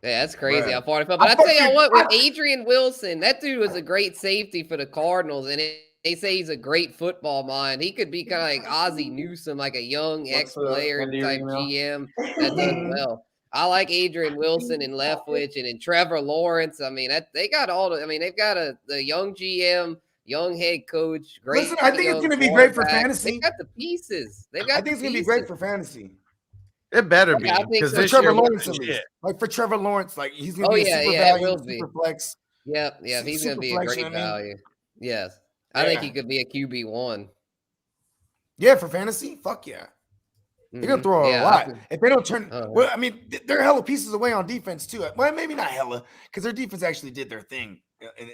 Yeah, that's crazy Bruh. how far they fell. But I tell you what, with Adrian Wilson, that dude was a great safety for the Cardinals, and they say he's a great football mind. He could be kind of like Ozzie Newsome, like a young ex-player type GM that does well. I like Adrian Wilson and Leftwich and Trevor Lawrence. I mean, they got they've got the young GM, young head coach. Great. Listen, I think it's going to be great for fantasy. They got the pieces. I think it's going to be great for fantasy. It better be, I think because so. this Trevor year, Lawrence, at least. Like for Trevor Lawrence, like he's going to be a super it value, will super be. flex. Yep, he's going to be a great value. Yes, I think he could be a QB1. Yeah, for fantasy, fuck yeah. They're going to throw a lot. If they don't turn, well, I mean, they're hella pieces away on defense too. Well, maybe not hella, because their defense actually did their thing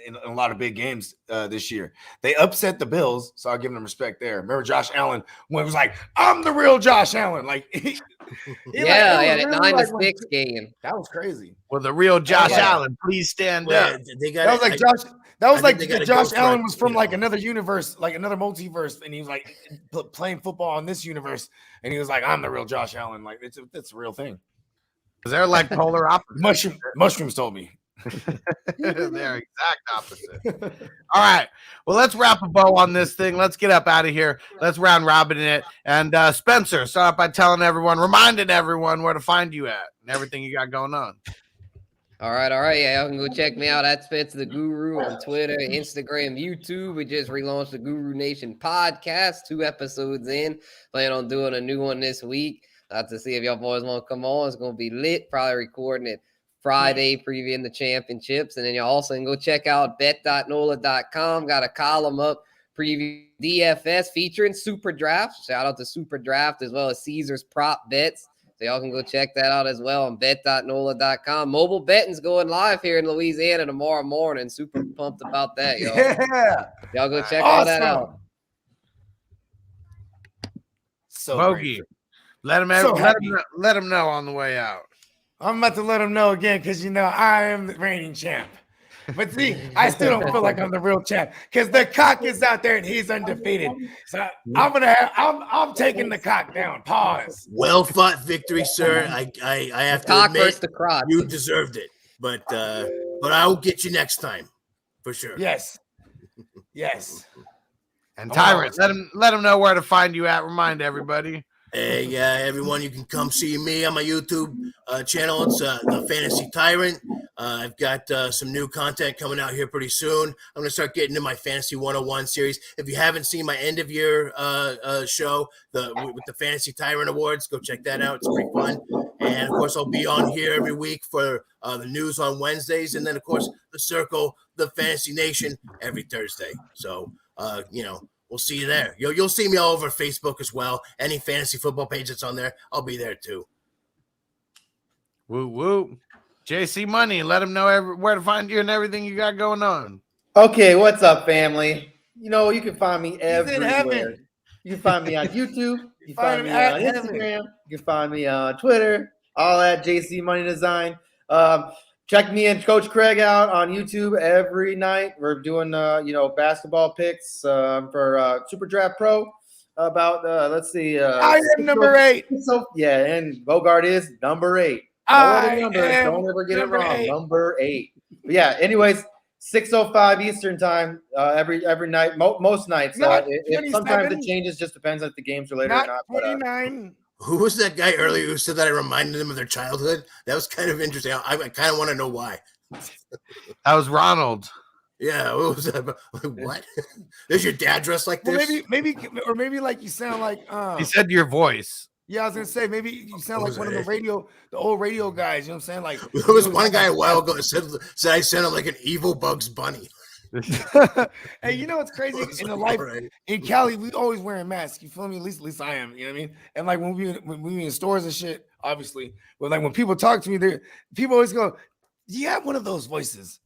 in a lot of big games this year. They upset the Bills, so I'll give them respect there. Remember Josh Allen when it was like, I'm the real Josh Allen. Like, that 9-6 game. That was crazy. Well, the real Josh Allen, please stand up. That was like Josh Allen was from like another universe, like another multiverse, and he was like playing football in this universe, and he was like, I'm the real Josh Allen. Like, it's a real thing. They're like polar opposites. Mushrooms told me. They're exact opposite. All right. Well, let's wrap a bow on this thing. Let's get up out of here. Let's round robin it. And Spencer, start by reminding everyone where to find you at and everything you got going on. All right. Yeah, y'all can go check me out at Spencer the Guru on Twitter, Instagram, YouTube. We just relaunched the Guru Nation podcast, 2 episodes in. Plan on doing a new one this week. To see if y'all boys want to come on. It's going to be lit. Probably recording it Friday, previewing the championships. And then y'all also can go check out bet.nola.com. Got a column up, preview DFS featuring Super Draft. Shout out to Super Draft as well as Caesar's prop bets. So y'all can go check that out as well on bet.nola.com. Mobile betting's going live here in Louisiana tomorrow morning. Super pumped about that, y'all. Yeah. Y'all go check all that out. So Bogey, let him know on the way out. I'm about to let him know again because I am the reigning champ. But see, I still don't feel like I'm the real champ because the cock is out there and he's undefeated. So I'm taking the cock down. Pause. Well fought victory, sir. I have to admit you deserved it. But I will get you next time for sure. Yes. And Tyrant, let him know where to find you at. Remind everybody. Hey, everyone, you can come see me on my YouTube channel. It's the Fantasy Tyrant. I've got some new content coming out here pretty soon. I'm going to start getting into my Fantasy 101 series. If you haven't seen my end-of-year show with the Fantasy Tyrant Awards, go check that out. It's pretty fun. And, of course, I'll be on here every week for the news on Wednesdays. And then, of course, the Circle, the Fantasy Nation, every Thursday. So, we'll see you there. You'll see me all over Facebook as well. Any fantasy football page that's on there, I'll be there too. Woo woo. JC Money, let them know where to find you and everything you got going on. Okay, what's up, family? You can find me everywhere. You can find me on YouTube. You can find me on Instagram. You can find me on Twitter. All at JC Money Design. Check me and Coach Craig out on YouTube every night. We're doing, basketball picks for Super Draft Pro. About let's see. I am number 8. So yeah, and Bogard is number 8. Don't ever get it wrong. 8. Number 8. But yeah. Anyways, 6:05 Eastern time every night. Most nights. Sometimes it changes. Just depends if the games are later or not. 29. Who was that guy earlier who said that I reminded them of their childhood? That was kind of interesting. I kind of want to know why. That was Ronald. Yeah, what was that? What? Is your dad dressed like this? Well, maybe like you sound like. He said your voice. Yeah, I was gonna say maybe you sound like one of the old radio guys. You know what I'm saying? Like there was one guy a while ago that said I sounded like an evil Bugs Bunny. Hey, you know what's crazy? In the life in Cali, we always wearing masks. You feel me? At least I am. You know what I mean? And like when we in stores and shit, obviously. But like when people talk to me, people always go, "Do you have one of those voices?"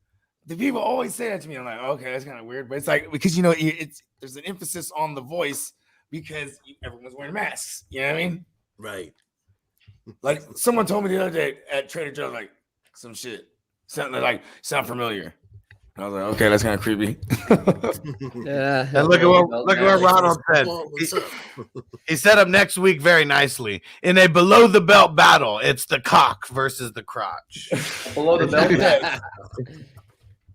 The people always say that to me. I'm like, okay, that's kind of weird, but it's like because there's an emphasis on the voice because everyone's wearing masks. You know what I mean? Right. Like someone told me the other day at Trader Joe's, like some shit. sound familiar. I was like, okay, that's kind of creepy. Yeah. And look at what Ronald said. What's up? He set up next week very nicely in a below the belt battle. It's the cock versus the crotch. Below the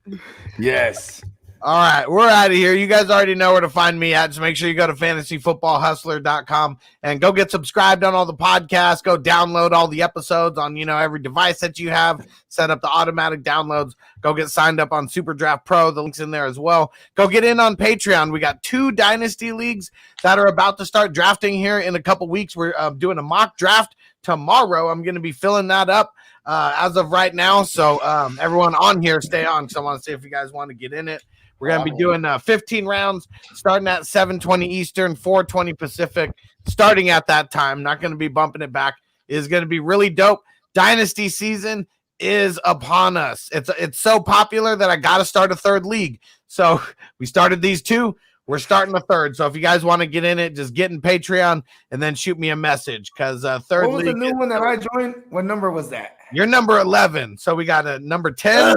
belt. Yes. All right, we're out of here. You guys already know where to find me at, so make sure you go to fantasyfootballhustler.com and go get subscribed on all the podcasts. Go download all the episodes on, every device that you have. Set up the automatic downloads. Go get signed up on Super Draft Pro. The link's in there as well. Go get in on Patreon. We got 2 Dynasty Leagues that are about to start drafting here in a couple weeks. We're doing a mock draft tomorrow. I'm going to be filling that up as of right now. So everyone on here, stay on because I want to see if you guys want to get in it. We're going to be doing 15 rounds starting at 7:20 Eastern, 4:20 Pacific, starting at that time. Not going to be bumping it back. It is going to be really dope. Dynasty season is upon us. It's so popular that I got to start a 3rd league. So we started these 2. We're starting a 3rd. So if you guys want to get in it, just get in Patreon and then shoot me a message because 3rd What was league. the new one that I joined? What number was that? You're number 11. So we got a number 10.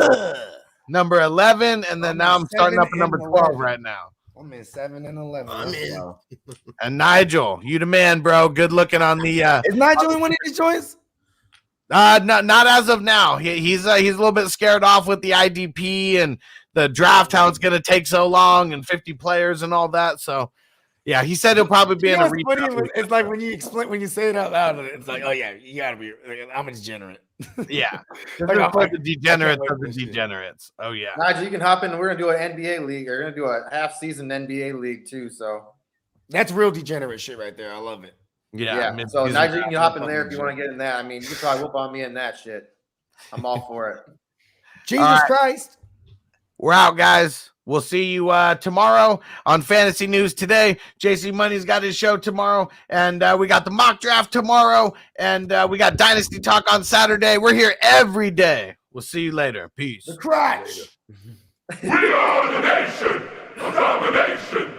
Number 11, and then now I'm starting up at number 12 right now. I'm in 7 and 11. I'm in. Wow. And Nigel, you the man, bro. Good looking on the. Is Nigel in one of these joints? Not as of now. He's a little bit scared off with the IDP and the draft, how it's gonna take so long, and 50 players and all that. So, yeah, he said he'll probably be in a redraft. It's like when you say it out loud, it's like, oh yeah, you gotta be. I'm a degenerate. Yeah, Like, for the degenerates of the degenerates. Oh yeah, Nigel, you can hop in. We're gonna do an NBA league. We're gonna do a half-season NBA league too. So That's real degenerate shit right there. I love it. yeah. So Nigel, you can hop in there if you want to get in that. I mean, you could probably whoop on me in that shit. I'm all for it. Jesus Christ. We're out, guys. We'll see you tomorrow on Fantasy News Today. JC Money's got his show tomorrow, and we got the mock draft tomorrow, and we got Dynasty Talk on Saturday. We're here every day. We'll see you later. Peace. The crotch. We are the nation of domination.